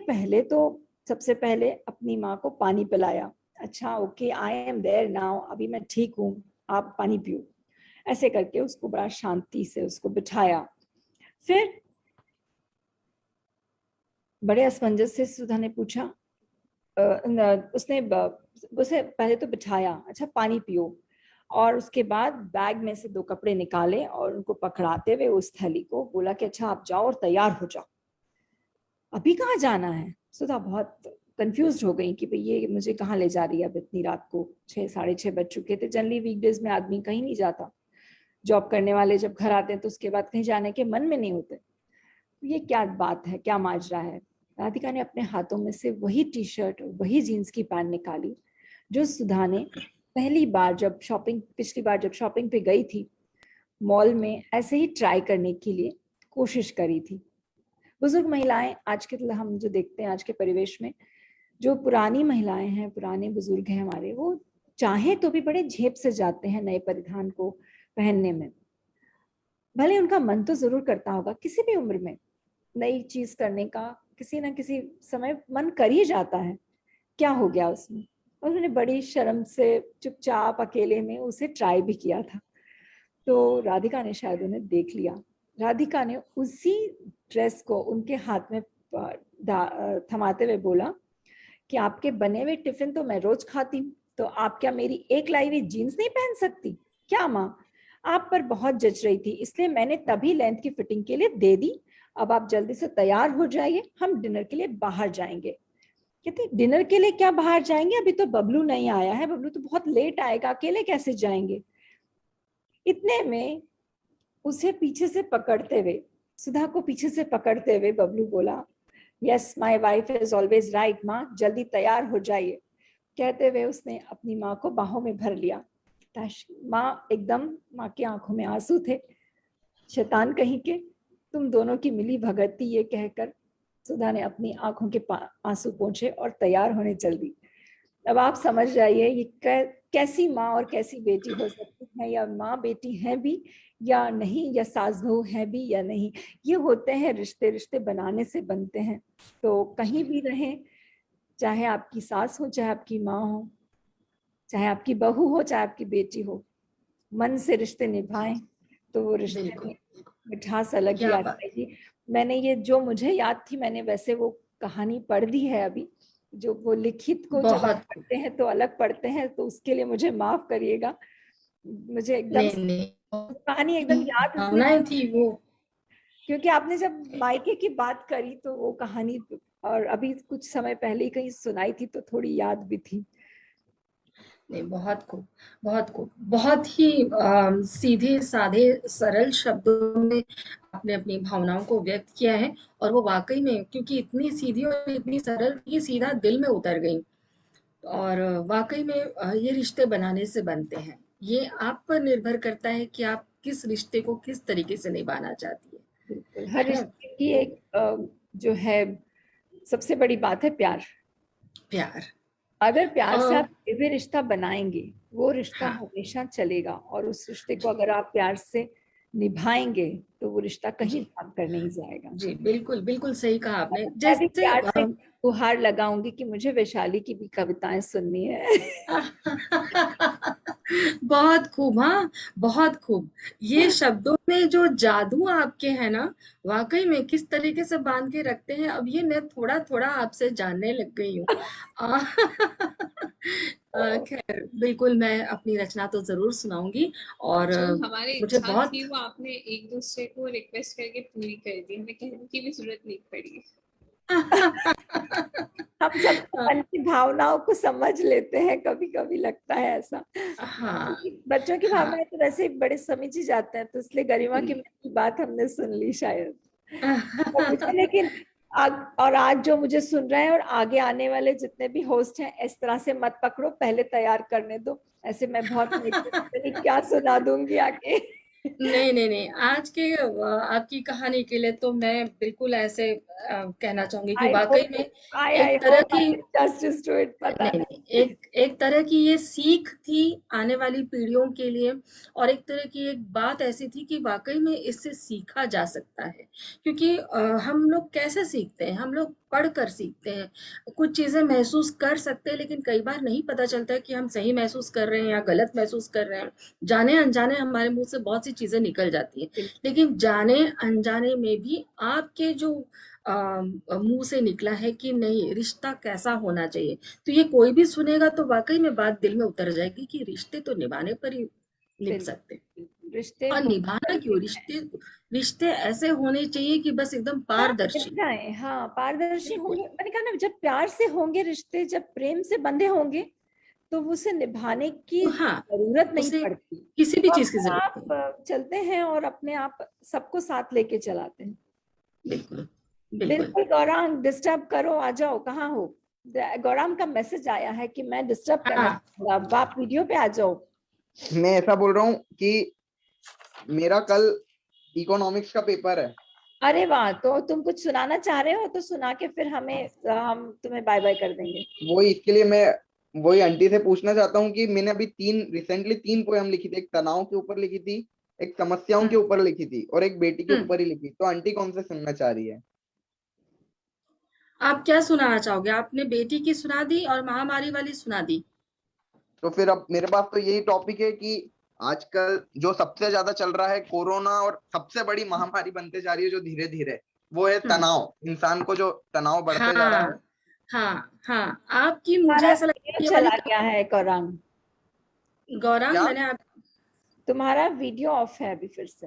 सबसे पहले अपनी माँ को पानी पिलाया। अच्छा okay, I am there now, अभी मैं ठीक हूँ, आप पानी पियो। ऐसे करके उसको बड़ा शांति से उसको बिठाया। फिर बड़े असमंजस से सुधा ने पूछा, उसने उसे पहले तो बिठाया, अच्छा पानी पियो, और उसके बाद बैग में से 2 कपड़े निकाले और उनको पकड़ाते हुए उस थैली को बोला कि अच्छा आप जाओ और तैयार हो जाओ। अभी कहाँ जाना है। सुधा बहुत कंफ्यूज हो गई कि भाई ये मुझे कहाँ ले जा रही है। अब इतनी रात को 6 साढ़े 6 बज चुके थे। जनरली वीकडेज में आदमी कहीं नहीं जाता, जॉब करने वाले जब घर आते हैं तो उसके बाद कहीं जाने के मन में नहीं होते। ये क्या बात है, क्या माजरा है। राधिका ने अपने हाथों में से वही टी शर्ट और वही जीन्स की पैंट निकाली जो सुधा ने पिछली बार जब शॉपिंग पे गई थी मॉल में, ऐसे ही ट्राई करने के लिए कोशिश करी थी। बुजुर्ग महिलाएं आज के हम जो देखते हैं आज के परिवेश में, जो पुरानी महिलाएं हैं, पुराने बुजुर्ग हैं हमारे, वो चाहे तो भी बड़े झेप से जाते हैं नए परिधान को पहनने में। भले उनका मन तो जरूर करता होगा, किसी भी उम्र में नई चीज करने का किसी ना किसी समय मन कर ही जाता है, क्या हो गया उसमें। और उन्होंने बड़ी शर्म से चुपचाप अकेले में उसे ट्राई भी किया था। तो राधिका ने शायद उन्हें देख लिया। राधिका ने उसी ड्रेस को उनके हाथ में थमाते हुए बोला कि आपके बने हुए टिफिन तो मैं रोज खाती हूँ, तो आप क्या मेरी एक लाई हुई जीन्स नहीं पहन सकती क्या माँ। आप पर बहुत जच रही थी इसलिए मैंने तभी लेंथ की फिटिंग के लिए दे दी। अब आप जल्दी से तैयार हो जाइए, हम डिनर के लिए बाहर जाएंगे। कहती डिनर के लिए क्या बाहर जाएंगे, अभी तो बबलू नहीं आया है, बबलू तो बहुत लेट आएगा, अकेले कैसे जाएंगे। इतने में उसे पीछे से पकड़ते हुए, सुधा को पीछे से पकड़ते हुए बबलू बोला, yes my wife is always right माँ, जल्दी तैयार हो जाइए। कहते हुए उसने अपनी माँ को बाहों में भर लिया। माँ की आंखों में आंसू थे। शैतान कहीं के, तुम दोनों की मिली भगत थी, ये कहकर सुधा ने अपनी आंखों के आंसू पोंछे और तैयार होने चल दी। अब आप समझ जाइए ये कैसी माँ और कैसी बेटी हो सकती है, या माँ बेटी है भी या नहीं, या सास बहू है भी या नहीं। ये होते हैं रिश्ते, रिश्ते बनाने से बनते हैं। तो कहीं भी रहें, चाहे आपकी सास हो, चाहे आपकी माँ हो, चाहे आपकी बहू हो, चाहे आपकी बेटी हो, मन से रिश्ते निभाएं तो वो रिश्ते में मिठास अलग ही आ जाएगी। मैंने ये जो मुझे याद थी मैंने वैसे वो कहानी पढ़ दी है अभी। जो वो लिखित को जब आप पढ़ते हैं तो अलग पढ़ते हैं, तो उसके लिए मुझे माफ करिएगा। मुझे एकदम कहानी एकदम याद
थी वो,
क्योंकि आपने जब मायके की बात करी तो वो कहानी, और अभी कुछ समय पहले ही कहीं सुनाई थी तो थोड़ी याद भी थी।
नहीं, बहुत खूब, बहुत खूब, बहुत ही सीधे साधे सरल शब्दों में आपने अपनी भावनाओं को व्यक्त किया है, और वो वाकई में क्योंकि इतनी सीधी और इतनी सरल, ये सीधा दिल में उतर गई। और वाकई में ये रिश्ते बनाने से बनते हैं। ये आप पर निर्भर करता है कि आप किस रिश्ते को किस तरीके से निभाना चाहती
बिल्कुल, हर
है ना?
रिश्ते की एक जो है सबसे बड़ी बात है प्यार।
प्यार।
अगर प्यार से
अ,
आप कोई भी रिश्ता बनाएंगे, वो रिश्ता
हाँ,
हमेशा चलेगा, और उस रिश्ते को
जी,
अगर आप प्यार से निभाएंगे तो वो रिश्ता कहीं
जी,
भाग कर नहीं जाएगा।
जी, बिल्कुल, बिल्कुल सही कहा आपने।
मैं भी
जैसे
प्यार से गुहार लगाऊंगी कि मुझे वैशाली की भी कविताएं सुननी है।
बहुत खूब, हाँ, बहुत खूब। ये शब्दों में जो जादू आपके है ना, वाकई में किस तरीके से बांध के रखते हैं। अब ये मैं थोड़ा थोड़ा आपसे जानने लग गई हूँ। आ, खैर, बिल्कुल मैं अपनी रचना तो जरूर सुनाऊंगी। और
जो हमारी
मुझे
इच्छा
बहुत
थी वो आपने एक दूसरे को रिक्वेस्ट करके पूरी कर दी, हमें कहने की भी जरूरत नहीं पड़ी।
हम सब मन की भावनाओं को समझ लेते हैं, कभी कभी लगता है ऐसा।
हाँ,
क्योंकि बच्चों की
हाँ।
भावनाएं तो वैसे ही बड़े समझ ही जाते हैं, तो इसलिए गरिमा की बात हमने सुन ली शायद। और मुझे लेकिन और आज जो मुझे सुन रहे हैं और आगे आने वाले जितने भी होस्ट हैं, इस तरह से मत पकड़ो, पहले तैयार करने दो। ऐसे मैं बहुत क्या सुना दूंगी आके।
नहीं, नहीं, नहीं। आज के आपकी कहानी के लिए तो मैं बिल्कुल ऐसे कहना चाहूँगी कि
आई
वाक़ई
होप
में
आई
एक तरह
होप
की
आई जस्टिस टू इट, पता
नहीं, नहीं,
नहीं।
एक एक तरह की ये सीख थी आने वाली पीढ़ियों के लिए, और एक तरह की एक बात ऐसी थी कि वाक़ई में इससे सीखा जा सकता है। क्योंकि हम लोग कैसे सीखते हैं? हम लोग पढ़कर सीखते हैं। कुछ चीज़ें महसूस कर सकते हैं, लेकिन कई बार नहीं पता चलता है कि हम सही महसूस कर रहे हैं या गलत महसूस कर रहे हैं। जाने-अनजाने हमारे मुँह से बहुत सी चीज़ें निकल जाती हैं। लेकिन जाने-अनजाने में भी आपके जो मुँह से निकला है कि नहीं, रिश्ता कैसा होना चाहिए, तो ये कोई भी सुनेगा तो वाक़ई में बात दिल में उतर जाएगी कि रिश्ते तो निभाने पर ही निभ सकते हैं।
बिल्कुल, रिश्ते
और
बहुत
निभाना क्यों?
करीब हैं।
रिश्ते रिश्ते ऐसे होने चाहिए कि बस एकदम
हाँ, मिल
पारदर्शी।
जाए, हाँ पारदर्शी
बिल्कुल।
होंगे। मैंने कहा ना, जब प्यार से होंगे रिश्ते, जब प्रेम से बंधे होंगे, तो उसे निभाने की
हाँ,
जरूरत नहीं
उसे
पड़ती।
किसी भी
तो
चीज़ की
अपने
ज़रूरत नहीं।
आप चलते हैं और अपने आप सबको साथ लेके चलाते हैं।
बिल्कुल, बिल्कुल।
बिल्कुल गौरांग, डिस्टर्ब करो, आ जाओ, कहाँ हो? गौरांग का मैसेज आया है कि मैं डिस्टर्ब करना
हाँ,
चाहूंगा, अब आप वीडियो पे आ जाओ।
मैं ऐसा बोल रहा हूँ कि मेरा कल इकोनॉमिक्स का पेपर है।
अरे वाह, तो तुम कुछ सुनाना चाह रहे हो तो सुना के फिर हम तुम्हें बाय बाय कर देंगे।
वही इसके लिए मैं वही आंटी से पूछना चाहता हूँ कि मैंने अभी रिसेंटली तीन पोयम लिखी थी। एक तनाव के ऊपर लिखी थी, एक समस्याओं के
हुँ,
ऊपर लिखी थी, और एक बेटी के
हुँ।
ऊपर ही लिखी। तो आंटी कौन से सुनना चाह रही है?
आप क्या सुनाना चाहोगे? आपने बेटी की सुना दी और महामारी वाली सुना दी।
तो फिर अब मेरे पास तो यही टॉपिक है कि आजकल जो सबसे ज्यादा चल रहा है कोरोना, और सबसे बड़ी महामारी बनते जा रही है जो धीरे धीरे, वो है
हुँ।
तनाव। इंसान को जो तनाव बढ़ते जा रहा है।
हाँ, हाँ, हाँ। आपकी मुझे
तुम्हारा
ऐसा लगता है
वीडियो
ये वाली
चला गया है गौरांग,
गौरांग,
क्या?
मैंने आप
तुम्हारा वीडियो ऑफ है अभी फिर से।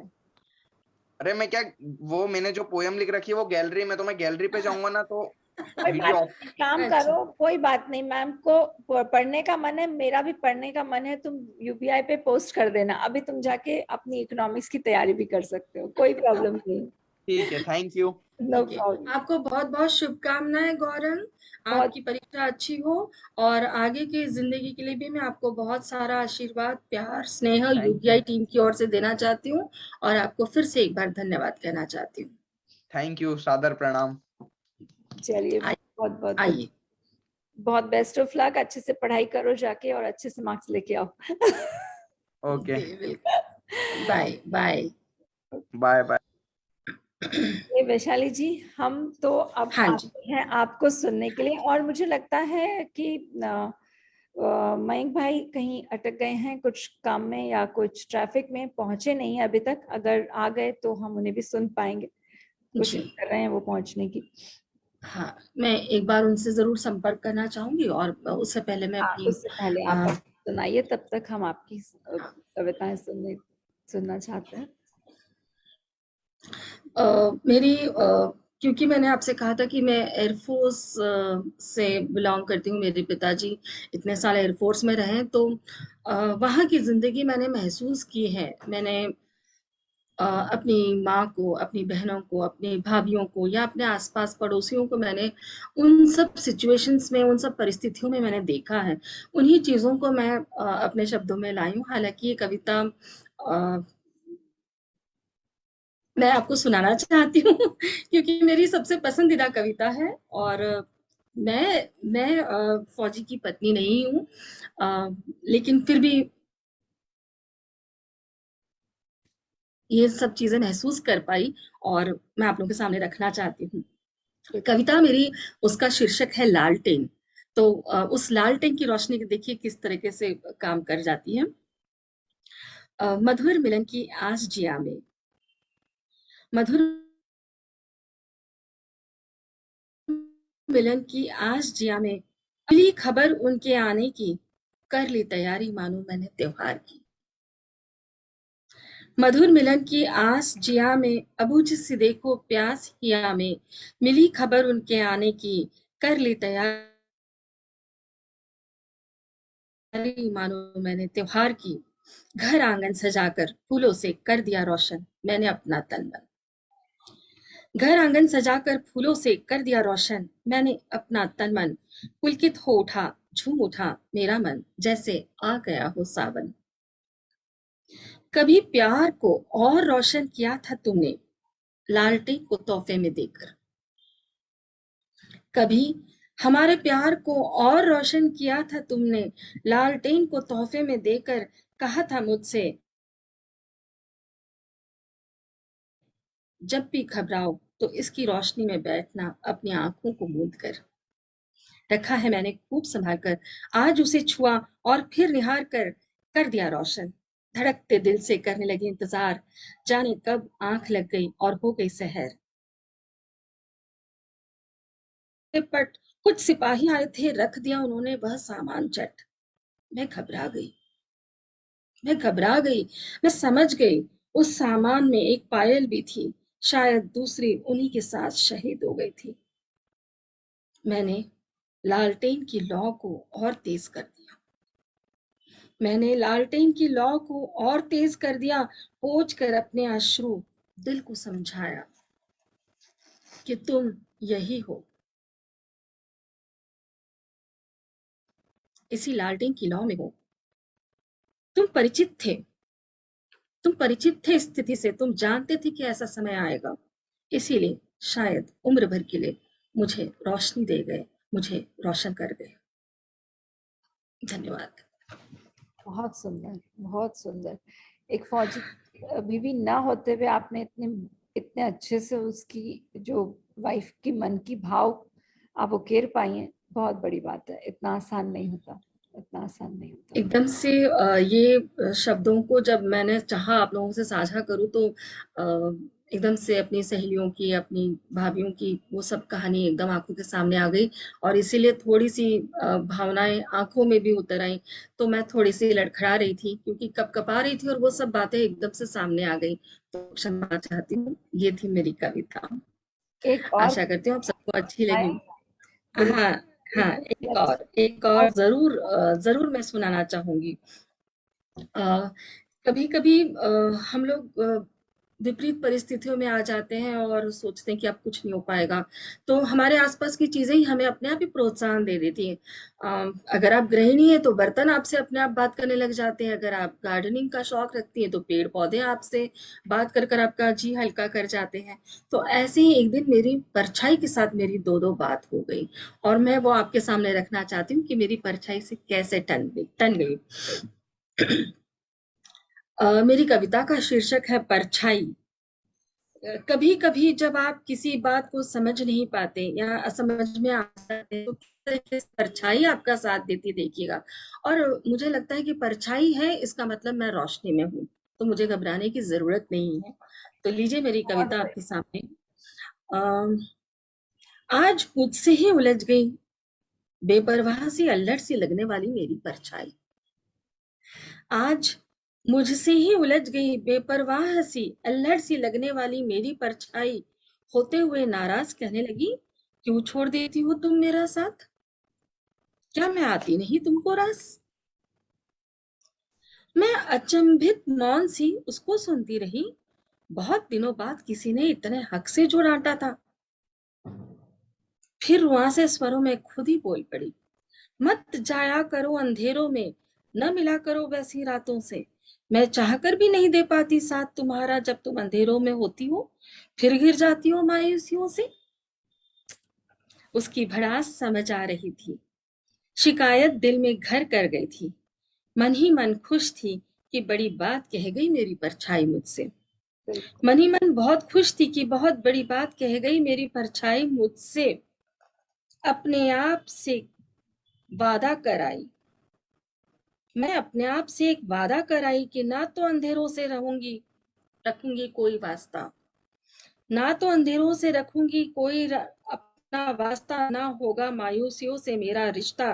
अरे मैं क्या, वो मैंने जो पोयम लिख रखी है वो गैलरी में, तो मैं गैलरी पे जाऊंगा ना तो
कोई
वीडियो
बात
ऑफ।
नहीं, काम
अच्छा,
करो, कोई बात नहीं। मैम को पढ़ने का मन है, मेरा भी पढ़ने का मन है। तुम यूपीआई पे पोस्ट कर देना, अभी तुम जाके अपनी इकोनॉमिक्स की तैयारी भी कर सकते हो, कोई प्रॉब्लम नहीं।
ठीक है, थैंक यू।
नो
ठीक है।
प्रॉब्लम।
आपको बहुत-बहुत शुभकामनाएँ गौरांग,
बहुत
आपकी परीक्षा अच्छी हो, और आगे की ज़िंदगी के लिए भी मैं आपको बहुत सारा आशीर्वाद, प्यार, स्नेह
थैंक यू।
यूपीआई टीम की ओर से देना चाहती हूँ, और आपको फिर से एक बार धन्यवाद कहना चाहती हूँ।
थैंक यू, सादर प्रणाम।
चलिए,
आइ
बहुत बहुत
आइए।
बहुत बेस्ट ऑफ लक। अच्छे से पढ़ाई करो जाके और अच्छे से मार्क्स लेके आओ।
ओके,
जी, बिल्कुल। Bye, bye.
Bye bye.
ये वैशाली जी, हम तो अब
हाँ जी।
आते हैं आपको सुनने के लिए, और मुझे लगता है कि मयंक भाई कहीं अटक गए हैं कुछ काम में या कुछ ट्रैफिक में, पहुंचे नहीं हैं अभी तक। अगर आ गए तो हम उन्हें भी सुन पाएंगे, कोशिश
जी।
कर रहे हैं वो पहुंचने की।
हाँ, मैं एक बार उनसे ज़रूर संपर्क करना चाहूँगी, और उससे पहले मैं
हाँ,
अपनी
उससे पहले आप
अ,
सुनाइए, तब तक हम आपकी कविताएं सुनना चाहते हैं।
मेरी क्योंकि मैंने आपसे कहा था कि मैं एयरफोर्स से बिलोंग करती हूँ, मेरे पिताजी इतने साल एयरफोर्स में रहे, तो वहाँ की ज़िंदगी मैंने महसूस की है। मैंने अपनी माँ को, अपनी बहनों को, अपनी भाभीयों को या अपने आसपास पड़ोसियों को मैंने उन सब सिचुएशंस में, उन सब परिस्थितियों में मैंने देखा है। उन्हीं चीज़ों को मैं अपने शब्दों में लाई हूँ। हालाँकि ये कविता मैं आपको सुनाना चाहती हूँ क्योंकि मेरी सबसे पसंदीदा कविता है। और मैं फौजी की पत्नी नहीं हूँ, लेकिन फिर भी ये सब चीज़ें महसूस कर पाई और मैं आप लोगों के सामने रखना चाहती हूँ। कविता मेरी, उसका शीर्षक है लालटेन। तो उस लालटेन की रोशनी देखिए किस तरीके से काम कर जाती है। मधुर मिलन की आस जिया में, मधुर मिलन की आस जिया में, मिली खबर उनके आने की, कर ली तैयारी मानो मैंने त्योहार की। मधुर मिलन की आस जिया में, अबूझ सी देखो प्यास हिया में, मिली खबर उनके आने की, कर ली तैयारी मानो मैंने त्योहार की। घर आंगन सजाकर फूलों से कर दिया रोशन मैंने अपना तन मन। घर आंगन सजाकर फूलों से कर दिया रोशन मैंने अपना तन मन। पुलकित हो उठा, झूम उठा मेरा मन, जैसे आ गया हो सावन। कभी प्यार को और रोशन किया था तुमने, लालटेन को तोहफे में देकर। कभी हमारे प्यार को और रोशन किया था तुमने, लालटेन को तोहफे में देकर। कहा था मुझसे, जब भी घबराओ तो इसकी रोशनी में बैठना अपनी आंखों को मूंद कर। रखा है मैंने खूब संभाल कर, आज उसे छुआ और फिर निहार कर दिया रोशन। धड़कते दिल से करने लगी इंतजार, जाने कब आंख लग गई और हो गई सहर। पट कुछ सिपाही आए थे, रख दिया उन्होंने वह सामान चट। मैं घबरा गई, मैं घबरा गई, मैं समझ गई उस सामान में एक पायल भी थी, शायद दूसरी उन्हीं के साथ शहीद हो गई थी। मैंने लालटेन की लौ को और तेज कर दिया, मैंने लालटेन की लौ को और तेज कर दिया, पोंछ कर अपने अश्रु दिल को समझाया कि तुम यही हो। इसी लालटेन की लौ में हो। तुम परिचित थे, तुम परिचित थे स्थिति से, तुम जानते थे कि ऐसा समय आएगा, इसीलिए शायद उम्र भर के लिए मुझे रोशनी दे गए, मुझे रोशन कर गए। धन्यवाद।
बहुत सुंदर, बहुत सुंदर। एक फौजी बीवी ना होते हुए आपने इतने अच्छे से उसकी जो वाइफ की मन की भाव आप उकेर पाई हैं, बहुत बड़ी बात है। इतना आसान नहीं होता, इतना आसान नहीं होता।
एकदम से ये शब्दों को जब मैंने चाहा आप लोगों से साझा करूं तो एकदम से अपनी सहेलियों की, अपनी भाभीयों की वो सब कहानी एकदम आंखों के सामने आ गई और इसीलिए थोड़ी सी भावनाएं आंखों में भी उतर आई। तो मैं थोड़ी सी लड़खड़ा रही थी क्योंकि कपकपा रही थी और वो सब बातें एकदम से सामने आ गई। तो क्षमा चाहती हूँ। ये थी मेरी कविता।
एक और
आशा करती हूँ आप सबको अच्छी
आए,
लगी।
बिल्कुल
हाँ हाँ,
एकदम
एक और जरूर मैं सुनाना चाहूंगी। कभी कभी हम लोग विपरीत परिस्थितियों में आ जाते हैं और सोचते हैं कि अब कुछ नहीं हो पाएगा, तो हमारे आसपास की चीजें ही हमें अपने आप ही प्रोत्साहन दे देती हैं। अगर आप गृहिणी हैं तो बर्तन आपसे अपने आप बात करने लग जाते हैं, अगर आप गार्डनिंग का शौक रखती हैं तो पेड़ पौधे आपसे बात कर कर आपका जी हल्का कर जाते हैं। तो ऐसे ही एक दिन मेरी परछाई के साथ मेरी दो बात हो गई और मैं वो आपके सामने रखना चाहती हूँ कि मेरी परछाई से कैसे टन गई। मेरी कविता का शीर्षक है परछाई। कभी कभी जब आप किसी बात को समझ नहीं पाते या असमझ में आ जाते हैं तो किस तरीके से परछाई आपका साथ देती देखिएगा। और मुझे लगता है कि परछाई है इसका मतलब मैं रोशनी में हूँ, तो मुझे घबराने की जरूरत नहीं है। तो लीजिए मेरी
बहुत
कविता
बढ़िया।
आपके सामने। अम, आज मुझसे ही उलझ गई, बेपरवाह सी अल्लड़ सी लगने वाली मेरी परछाई। आज मुझसे ही उलझ गई, बेपरवाह सी अल्लड़ सी लगने वाली मेरी परछाई। होते हुए नाराज कहने लगी, क्यों छोड़ देती हो तुम मेरा साथ, क्या मैं आती नहीं तुमको रास। मैं अचंभित मौन सी उसको सुनती रही, बहुत दिनों बाद किसी ने इतने हक से जो डांटा था। फिर वहां से स्वरों में खुद ही बोल पड़ी, मत जाया करो अंधेरों में, न मिला करो वैसी रातों से। मैं चाहकर भी नहीं दे पाती साथ तुम्हारा, जब तुम अंधेरों में होती हो, फिर घिर जाती हो मायूसियों से। उसकी भड़ास समझ आ रही थी, शिकायत दिल में घर कर गई थी। मन ही मन खुश थी कि बड़ी बात कह गई मेरी परछाई मुझसे।
बिल्कुल।
मन ही मन बहुत खुश थी कि बहुत बड़ी बात कह गई मेरी परछाई मुझसे। अपने आप से वादा कराई, मैं अपने आप से एक वादा कराई कि ना तो अंधेरों से रखूंगी कोई वास्ता, ना तो अंधेरों से रखूंगी कोई अपना वास्ता, ना होगा मायूसियों से मेरा रिश्ता।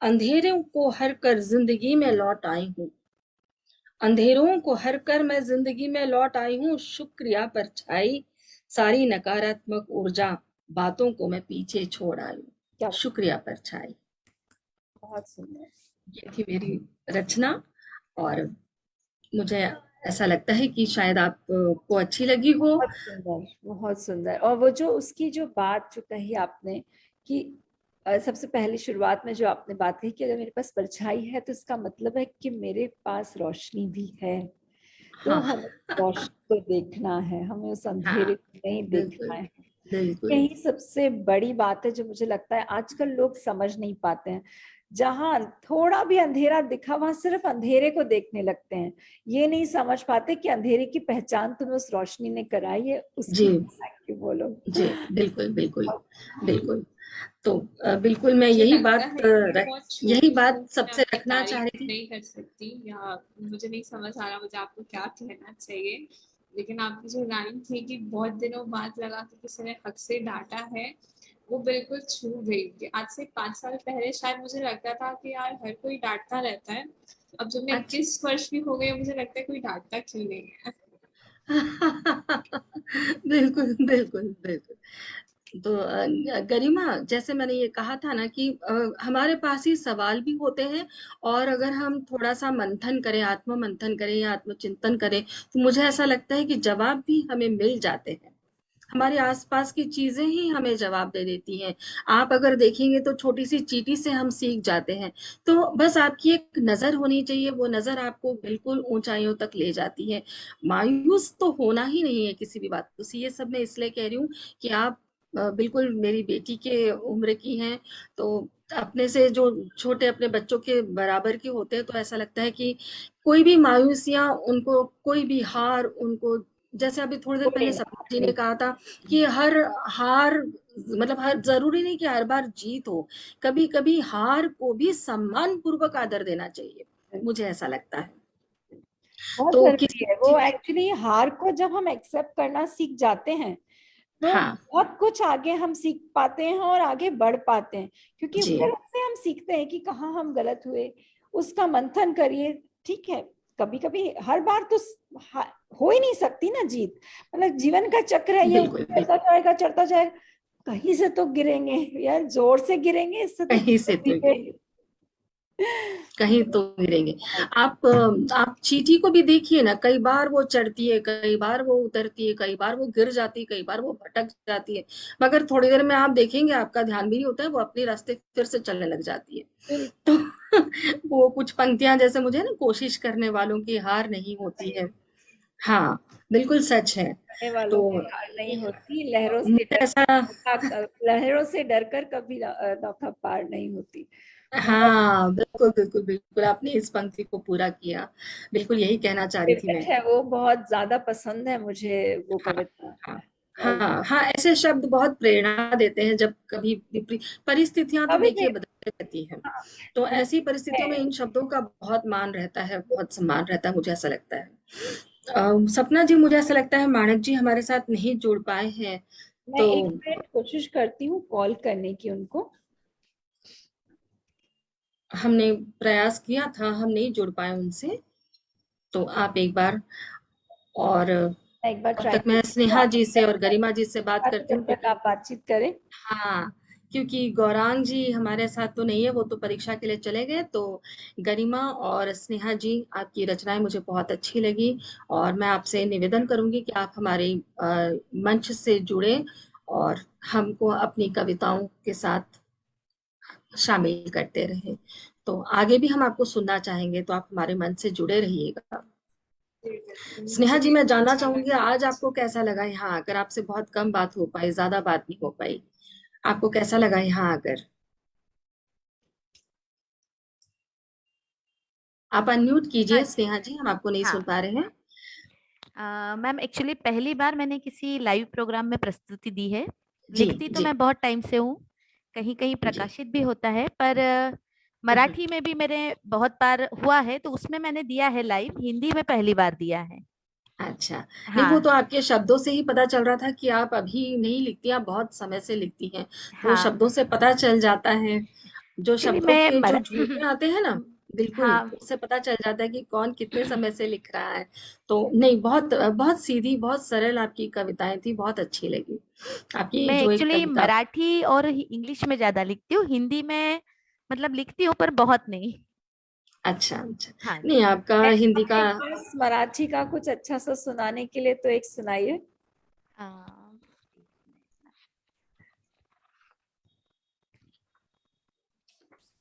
अंधेरों को हर कर जिंदगी में लौट आई हूँ, अंधेरों को हर कर मैं जिंदगी में लौट आई हूँ। शुक्रिया परछाई, सारी नकारात्मक ऊर्जा बातों को मैं पीछे छोड़ आई हूँ।
क्या
शुक्रिया परछाई।
बहुत सुंदर।
ये थी मेरी रचना, और मुझे ऐसा लगता है कि शायद आपको अच्छी लगी हो।
बहुत सुंदर, बहुत सुंदर। और वो जो उसकी जो बात जो कही आपने कि सबसे पहले शुरुआत में जो आपने बात कही कि अगर मेरे पास परछाई है तो इसका मतलब है कि मेरे पास रोशनी भी है। तो
हाँ
हमें रोशनी को देखना है, हमें उस अंधेरे
हाँ,
को नहीं देखना
बिल्कुल
है।
बिल्कुल।
यही सबसे बड़ी बात है जो मुझे लगता है आजकल लोग समझ नहीं पाते हैं। जहां थोड़ा भी अंधेरा दिखा वहां सिर्फ अंधेरे को देखने लगते हैं, ये नहीं समझ पाते कि अंधेरे की पहचान तुम्हें उस रोशनी ने कराई है, उसकी
जी
थैंक यू बोलो।
जी, बिल्कुल बिल्कुल बिल्कुल। तो बिल्कुल मैं
मुझे
यही
लगता
बात
है कि मैं बहुत
यही
छोटी हूँ,
बात
मैं
सबसे
अपनी
रखना चाह
तारीफ
रही थी।
नहीं कर सकती, या मुझे नहीं समझ आ रहा मुझे आपको क्या कहना चाहिए। लेकिन आपकी जो लाइन थी कि बहुत दिनों बाद लगा कि किसी ने हक से डांटा है, वो बिल्कुल छू गई। कि आज से 5 साल पहले शायद मुझे लगता था कि यार हर कोई डांटता रहता है। अब जब मैं
अच्छा
21 वर्ष की हो गई, मुझे लगता है कोई डांटता क्यों नहीं है।
बिल्कुल बिल्कुल बिल्कुल। तो गरिमा, जैसे मैंने ये कहा था ना कि हमारे पास ही सवाल भी होते हैं, और अगर हम थोड़ा सा मंथन करें, आत्म मंथन करें या आत्मचिंतन करें, तो मुझे ऐसा लगता है कि जवाब भी हमें मिल जाते हैं। हमारे आसपास की चीजें ही हमें जवाब दे देती हैं। आप अगर देखेंगे तो छोटी सी चींटी से हम सीख जाते हैं। तो बस आपकी एक नजर होनी चाहिए, वो नजर आपको बिल्कुल ऊंचाइयों तक ले जाती है। मायूस तो होना ही नहीं है किसी भी बात से। ये सब मैं इसलिए कह रही हूँ कि आप बिल्कुल मेरी बेटी के उम्र की हैं, तो अपने से जो छोटे अपने बच्चों के बराबर के होते हैं, तो ऐसा लगता है कि कोई भी मायूसियां उनको, कोई भी हार उनको, जैसे अभी थोड़ी देर
कोई
पहले
ना,
सपना जी ने कहा था कि हर हार, मतलब हर जरूरी नहीं कि हर बार जीत हो, कभी कभी हार को भी सम्मान पूर्वक आदर देना चाहिए, मुझे ऐसा लगता है।
बहुत
तो
जरूरी
किसी
है वो।
चीज,
एक्चुअली हार को जब हम एक्सेप्ट करना सीख जाते हैं तो
हाँ
बहुत कुछ आगे हम सीख पाते हैं और आगे बढ़ पाते हैं, क्योंकि
जी
फिर उससे हम सीखते हैं कि कहाँ हम गलत हुए, उसका मंथन करिए। ठीक है, कभी कभी हर बार तो हो ही नहीं सकती ना जीत, मतलब जीवन का चक्र है, ये
बिल्कुल
चलता
बिल्कुल,
जाएगा चलता जाएगा। कहीं से तो गिरेंगे यार, जोर से गिरेंगे, इससे तो
कहीं से तो कहीं तो गिरेंगे। आप चींटी को भी देखिए ना, कई बार वो चढ़ती है, कई बार वो उतरती है, कई बार वो गिर जाती है, कई बार वो भटक जाती है, मगर थोड़ी देर में आप देखेंगे आपका ध्यान भी नहीं होता है, वो अपने रास्ते फिर से चलने लग जाती है। तो वो कुछ पंक्तियां जैसे मुझे ना, कोशिश करने वालों की हार नहीं होती है। हाँ, बिल्कुल सच है।
करने वालों
तो
की हार नहीं होती, लहरों से
मुझे ऐसा,
लहरों से डरकर कभी नौका पार नहीं होती। बहुत
हाँ बिल्कुल बिल्कुल बिल्कुल, आपने इस पंक्ति को पूरा किया। बिल्कुल यही कहना चाह रही थी
फेवरेट
मैं।
है वो, बहुत ज्यादा पसंद है मुझे वो
हाँ
कविता।
हाँ
और
हाँ हाँ, ऐसे शब्द बहुत प्रेरणा देते हैं जब कभी परिस्थितियां तो
कवि
देखिए बदलती रहती हैं,
हाँ,
तो
वो
ऐसी परिस्थितियों में
है।
इन शब्दों का बहुत मान रहता है, बहुत सम्मान रहता है, मुझे ऐसा लगता है। सपना जी, मुझे ऐसा लगता है मानक जी हमारे साथ नहीं जुड़ पाए हैं,
मैं
तो
1 मिनट कोशिश करती हूँ कॉल करने की उनको।
हमने प्रयास किया था, हम नहीं जुड़ पाए उनसे, तो आप एक बार, और
मैं एक बार
तब
ट्राई
तक मैं
करती हूँ,
स्नेहा
आप
जी से और गरिमा जी से बात करती
जब
हूँ,
तक
क्योंकि
आप बातचीत करें।
हाँ, क्योंकि गौरांग जी हमारे साथ तो नहीं है, वो तो परीक्षा के लिए चले गए। तो गरिमा और स्नेहा जी, आपकी रचनाएं मुझे बहुत अच्छी लगी और मैं आपसे निवेदन करूंगी कि आप हमारे मंच से जुड़े और हमको अपनी कविताओं के साथ शामिल करते रहे। तो आगे भी हम आपको सुनना चाहेंगे, तो आप हमारे मंच से जुड़े रहिएगा। स्नेहा
मुझे
जी,
भी
मैं जानना
अच्छा
चाहूंगी
लगा।
आज आपको कैसा लगा यहाँ आकर? आपसे बहुत कम बात हो पाई, ज्यादा बात नहीं हो पाई। आपको कैसा लगा यहाँ आकर? आप अनम्यूट कीजिए
हाँ
स्नेहा जी, हम आपको नहीं सुन
हाँ
पा रहे हैं।
मैम, एक्चुअली पहली बार मैंने किसी लाइव प्रोग्राम में प्रस्तुति दी है।
जी
लिखती तो
जी
मैं बहुत टाइम से हूँ, कहीं कहीं
जी।
प्रकाशित भी होता है, पर मराठी में भी मेरे बहुत बार हुआ है, तो उसमें मैंने दिया है लाइव। हिंदी में पहली बार दिया है।
अच्छा, नहीं वो तो
हाँ
आपके शब्दों से ही पता चल रहा था कि आप अभी नहीं लिखती, आप बहुत समय से लिखती हैं। वो
हाँ।
शब्दों से पता चल जाता है, जो
एक्चुअली
शब्दों
मैं
के जो जोड़े आते हैं ना, बिल्कुल
हाँ।
उससे पता चल जाता है कि कौन कितने समय से लिख रहा है। तो नहीं, बहुत बहुत सीधी, बहुत सरल आपकी कविताएं थी, बहुत अच्छी लगी आपकी
मैं
जो एक
एक्चुअली
कविता।
मराठी और इंग्लिश में ज्यादा लिखती हूँ, हिंदी में मतलब लिखती हूँ पर बहुत नहीं।
अच्छा अच्छा।
हाँ
नहीं,
जी।
आपका
है
हिंदी का
आपके पास मराठी का कुछ अच्छा सा सुनाने के लिए, तो एक सुनाइए।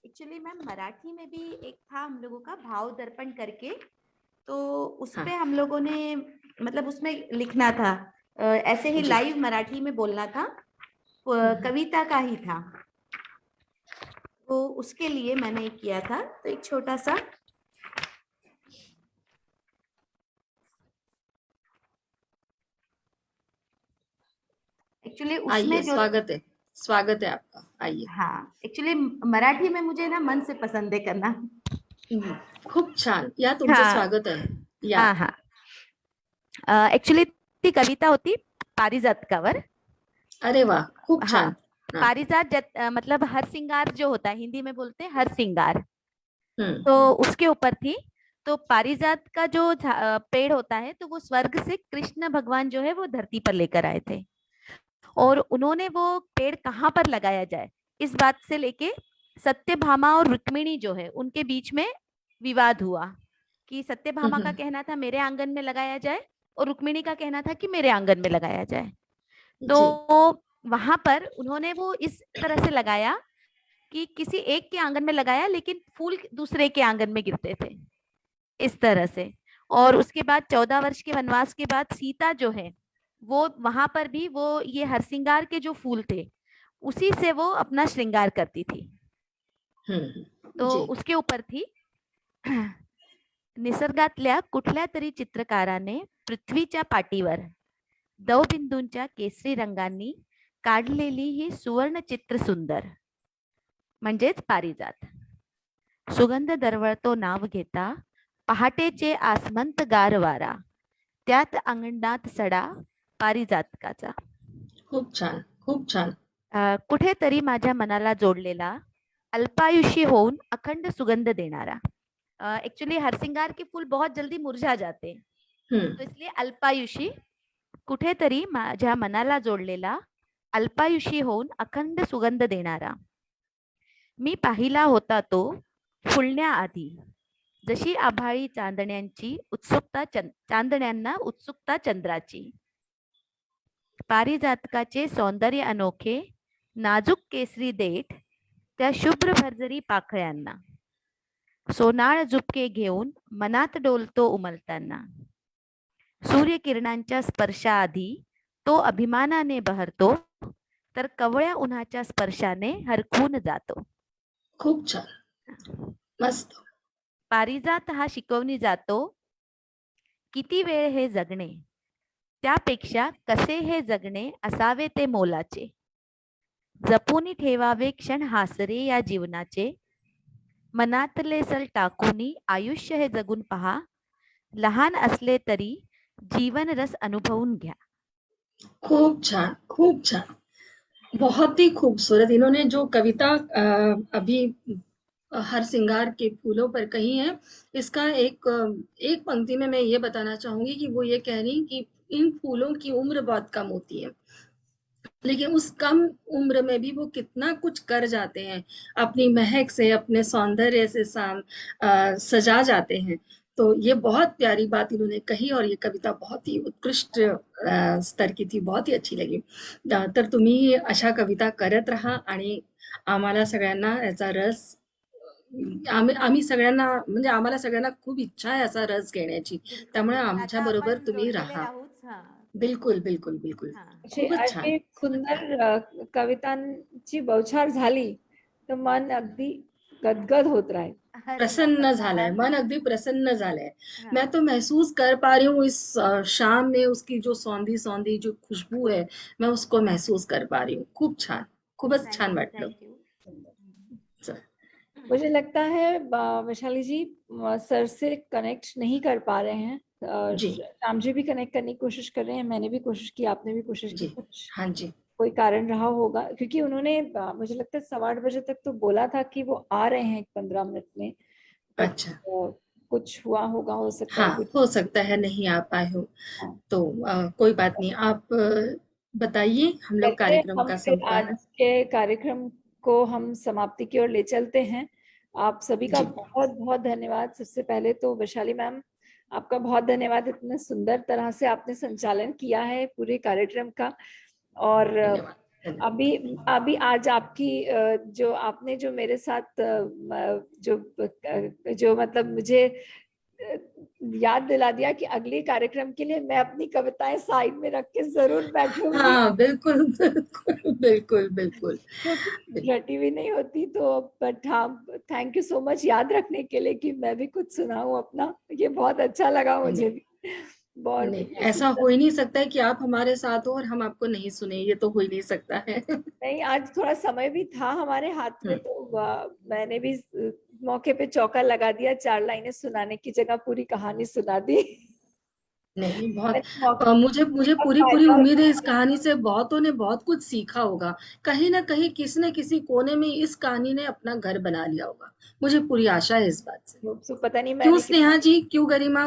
एक्चुअली मैम, मराठी में भी एक था हम लोगों का भाव दर्पण करके, तो उस
हाँ
पे हम लोगों ने मतलब उसमें लिखना था, ऐसे ही
जी।
लाइव मराठी में बोलना था,
हम्म।
कविता का ही था। तो उसके लिए मैंने किया था, तो एक छोटा सा एक्चुअली
आइए,
उसमें जो
स्वागत है आपका, आइए।
हाँ, एक्चुअली मराठी में मुझे ना मन से पसंद है करना।
हम्म, खूप छान, या तुमचं
हाँ
स्वागत आहे, या।
हाँ हाँ। एक्चुअली ती कविता होती पारिजातकावर।
अरे वाह, खूप
हाँ,
छान। हाँ।
पारिजात मतलब हर सिंगार जो होता है, हिंदी में बोलते हैं हर सिंगार, तो
हम्म।
उसके ऊपर थी। तो पारिजात का जो पेड़ होता है, तो वो स्वर्ग से कृष्ण भगवान जो है वो धरती पर लेकर आए थे, और उन्होंने वो पेड़ कहाँ पर लगाया जाए, इस बात से लेके सत्यभामा और रुक्मिणी जो है उनके बीच में विवाद हुआ, कि सत्यभामा का
हम्म,
कहना था मेरे आंगन में लगाया जाए, और रुक्मिणी का कहना था कि मेरे आंगन में लगाया जाए।
जी।
तो वहां पर उन्होंने वो इस तरह से लगाया कि किसी एक के आंगन में लगाया, लेकिन फूल दूसरे के आंगन में गिरते थे, इस तरह से। और उसके बाद 14 वर्ष के वनवास के बाद सीता जो है, वो वहां पर भी वो ये हरसिंगार के जो फूल थे, उसी से वो अपना श्रृंगार करती थी। तो
जी।
उसके ऊपर थी निसर्गातल्या कुठल्या तरी चित्रकाराने पृथ्वीच्या पाठीवर दवबिंदूंच्या केसरी रंगांनी काढलेली ही सुवर्ण चित्र सुंदर, म्हणजेच पारिजात. सुगंध दरवळतो नाव घेता, पहाटेचे आसमंत गार वारा, त्यात अंगणात सडा पारिजातकाचा.
खूप छान, खूप छान.
कुठेतरी माझ्या मनाला जोडलेला, अल्पायुषी होऊन अखंड सुगंध देणारा. एक्चुअली हरसिंगार के फूल बहुत जल्दी मुरझा जाते हैं,
हम्म।
तो इसलिए अल्पायुषी, कुठेतरी माझ्या मनाला जोडलेला, अल्पायुषी होऊन अखंड सुगंध देणारा. मी पाहिला होता तो फुलण्याआधी, जशी आभाळी चांदण्यांची उत्सुकता चांदण्यांना उत्सुकता चंद्राची. पारिजातकाचे सौंदर्य अनोखे, नाजूक केसरी देठ त्या शुभ्र भरजरी पाकळ्यांना. सोनाळ झुपके घेऊन मनात डोलतो उमलताना. सूर्यकिरणांच्या स्पर्शाआधी तो अभिमानाने बहरतो, तर कवळ्या उन्हाच्या स्पर्शाने हरखून जातो.
खूप छान, मस्त.
पारिजात हा शिकवणी जातो, किती वेळ हे जगणे, त्यापेक्षा कसे हे जगणे असावे ते मोलाचे. जपून ठेवावे क्षण हासरे या जीवनाचे, मनातले सल टाकूनी आयुष्य हे जगून पहा, लहान असले तरी जीवन रस अनुभवून घ्या.
खूप छान, खूप छान, बहुत ही खूबसूरत। इन्होंने जो कविता अभी हर सिंगार के फूलों पर कही है, इसका एक पंक्ति में मैं ये बताना चाहूंगी कि वो ये कह रही कि इन फूलों की उम्र बहुत कम होती है, लेकिन उस कम उम्र में भी वो कितना कुछ कर जाते हैं, अपनी महक से, अपने सौंदर्य से सजा जाते हैं। तो ये बहुत प्यारी बात इन्होंने कही और ये कविता बहुत ही उत्कृष्ट स्तर की थी, बहुत ही अच्छी लगी। तर तुम्ही अशा कविता करत राहा आणि आम्हाला सगळ्यांना याचा रस आम्ही सगळ्यांना म्हणजे आम्हाला सगळ्यांना खूप इच्छा आहे असा रस घेण्याची, त्यामुळे आमच्या
आता
बरोबर
आपण
तुम्ही
जोडलेले
राहा.
राहूच. हा,
बिलकुल बिलकुल बिलकुल.
हा.
खूपच छान.
अशी सुंदर कवितांची बौछार झाली तर मन अगदी गदगद होत राहील.
अरे
प्रसन्न झालाय,
वा.
मन अगदी प्रसन्न झालंय.
हाँ.
मैं तो महसूस कर पा रही हूँ इस शाम में उसकी जो सौंधी सौंधी जो खुशबू है, मैं उसको महसूस कर पा रही हूँ. खूप छान, खूपच छान वाटलं.
Thank you.
चल.
मुझे लगता है वैशाली जी सर से कनेक्ट नहीं कर पा रहे हैं.
जी.
श्याम जी भी कनेक्ट करने की कोशिश कर रहे हैं, मैंने भी कोशिश की, आपने भी कोशिश की.
जी. हाँ जी.
कोई कारण रहा होगा क्योंकि उन्होंने मुझे लगता है 8:15 बजे तक तो बोला था कि वो आ रहे हैं 15 मिनट में.
अच्छा.
कुछ हुआ होगा, हो सकता है
हाँ,
कुछ.
हो सकता है नहीं आ पाए हो. तो कोई बात नहीं, आप बताइए, हम लोग
चलिए
कार्यक्रम
हम
का
फिर आज
संपादन.
के कार्यक्रम को हम समाप्ति की ओर ले चलते हैं. आप सभी का
जी.
बहुत बहुत धन्यवाद. सबसे पहले तो वैशाली मैम, आपका बहुत धन्यवाद. इतने सुंदर तरह से आपने संचालन किया है पूरे कार्यक्रम का. और
धन्यवाद. धन्यवाद.
अभी अभी आज आपकी जो आपने जो मेरे साथ जो मतलब मुझे याद दिला दिया कि अगले कार्यक्रम के लिए मैं अपनी कविताएं साइड में रख के जरूर बैठूंगी.
हाँ, बिल्कुल बिल्कुल बिल्कुल बिल्कुल.
क्योंकि रटी भी नहीं होती. तो बट हाँ, थैंक यू सो मच याद रखने के लिए कि मैं भी कुछ सुनाऊं अपना. ये बहुत अच्छा लगा मुझे भी.
नहीं, ऐसा हो ही नहीं सकता है कि आप हमारे साथ हो और हम आपको नहीं सुने, ये तो हो ही नहीं सकता है.
नहीं, आज थोड़ा समय भी था हमारे हाथ में तो मैंने भी मौके पे चौका लगा दिया. 4 लाइनें सुनाने की जगह पूरी कहानी सुना दी.
नहीं, बहुत
मौके
मुझे
का
पूरी पूरी
फायदा
उम्मीद है इस
उठाया.
कहानी से बहुतों ने बहुत कुछ सीखा होगा. कहीं ना कहीं किसी न किसी कोने में इस कहानी ने अपना घर बना लिया होगा. मुझे पूरी आशा है इस बात से.
तो पता नहीं
क्यों
मैंने
स्नेहा जी, क्यों गरिमा,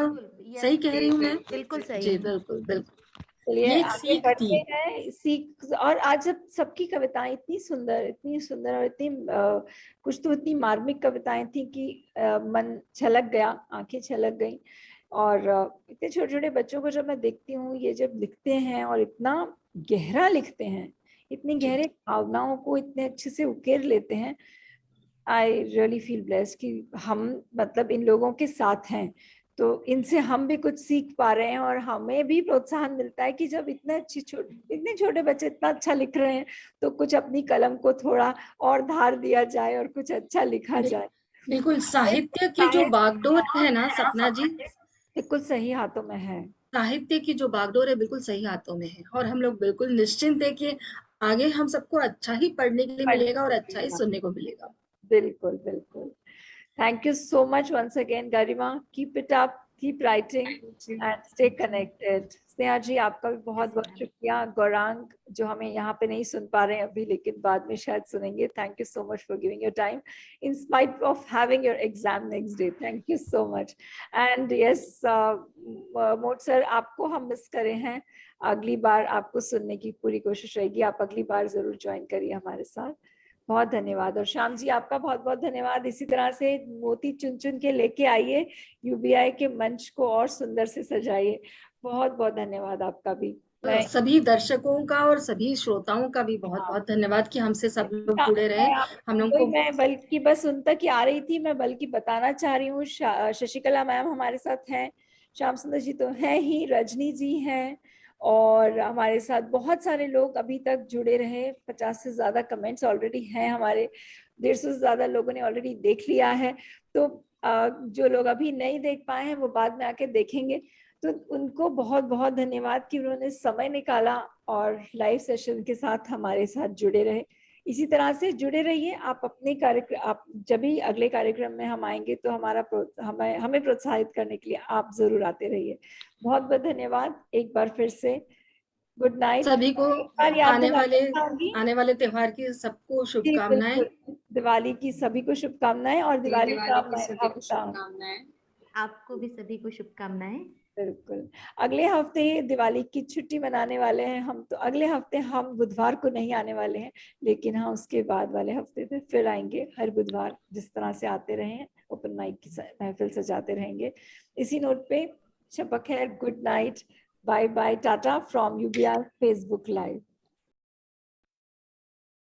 सही कह रही हूँ मैं?
बिल्कुल सही.
जी बिल्कुल बिल्कुल.
चलिए
ये एक
आगे
सीख
बढ़ते
थी.
हैं. सीख. और आज जब सबकी कविताएं इतनी सुंदर और इतनी कुछ तो इतनी मार्मिक कविताएं थी कि मन छलक गया, आंखें छलक गई. और इतने छोटे छोटे बच्चों को जब मैं देखती हूँ, ये जब लिखते हैं और इतना गहरा लिखते हैं, इतनी
जी.
गहरे भावनाओं को इतने अच्छे से उकेर लेते हैं. आई रियली फील ब्लेस्ड कि हम मतलब इन लोगों के साथ हैं. तो इनसे हम भी कुछ सीख पा रहे हैं और हमें भी प्रोत्साहन मिलता है कि जब इतने छोटे बच्चे इतना अच्छा लिख रहे हैं तो कुछ अपनी कलम को थोड़ा और धार दिया जाए और कुछ अच्छा लिखा जाए.
बिल्कुल, साहित्य की जो बागडोर है ना सपना जी,
बिल्कुल सही हाथों में है.
साहित्य की जो बागडोर है बिल्कुल सही हाथों में है और हम लोग बिल्कुल निश्चिंत है कि आगे हम सबको अच्छा ही पढ़ने के लिए मिलेगा और अच्छा ही सुनने को मिलेगा.
बिल्कुल बिल्कुल. Thank you so much once again, Garima. Keep it up, keep writing and stay connected. Sneha जी, आपका भी बहुत बहुत शुक्रिया. गौरांग जो हमें यहाँ पे नहीं सुन पा रहे हैं अभी, लेकिन बाद में शायद सुनेंगे. Thank you so much for giving your time in spite of having your exam next day. Thank you so much. And yes, मोट सर, आपको हम मिस करे हैं. अगली बार आपको सुनने की पूरी कोशिश रहेगी. आप अगली बार जरूर ज्वाइन करिए हमारे साथ. बहुत धन्यवाद. और श्याम जी, आपका बहुत बहुत धन्यवाद. इसी तरह से मोती चुन चुन के लेके आइए, यूबीआई के मंच को और सुंदर से सजाइए. बहुत बहुत धन्यवाद आपका भी.
सभी दर्शकों का और सभी श्रोताओं का भी बहुत बहुत धन्यवाद कि हमसे सब लोग जुड़े रहे. हम लोग को
मैं बल्कि बस उन तक ही आ रही थी. मैं बल्कि बताना चाह रही हूँ, शशिकला मैम हमारे साथ हैं, श्याम सुंदर जी तो हैं ही, रजनी जी हैं, और हमारे साथ बहुत सारे लोग अभी तक जुड़े रहे. 50 से ज्यादा कमेंट्स ऑलरेडी हैं हमारे. 150 से ज्यादा लोगों ने ऑलरेडी देख लिया है. तो जो लोग अभी नहीं देख पाए हैं वो बाद में आके देखेंगे. तो उनको बहुत बहुत धन्यवाद कि उन्होंने समय निकाला और लाइव सेशन के साथ हमारे साथ जुड़े रहे. इसी तरह से जुड़े रहिए. आप अपने कार्यक्रम, आप जब भी अगले कार्यक्रम में हम आएंगे तो हमें प्रोत्साहित करने के लिए आप जरूर आते रहिए. बहुत बहुत धन्यवाद एक बार फिर से. गुड नाइट
सभी को. आने वाले त्योहार की सबको शुभकामनाएं.
दिवाली की सभी को शुभकामनाएं और दिवाली का
शुभकामनाएं.
आपको भी सभी को शुभकामनाएं.
बिल्कुल। अगले हफ्ते दिवाली की छुट्टी मनाने वाले हैं हम, तो अगले हफ्ते हम बुधवार को नहीं आने वाले हैं, लेकिन हाँ उसके बाद वाले हफ्ते पे फिर आएंगे हर बुधवार, जिस तरह से आते रहे हैं, ओपन माइक की महफिल सजाते रहेंगे। इसी नोट पे शब खैर, good night, bye bye, tata from UBR Facebook live.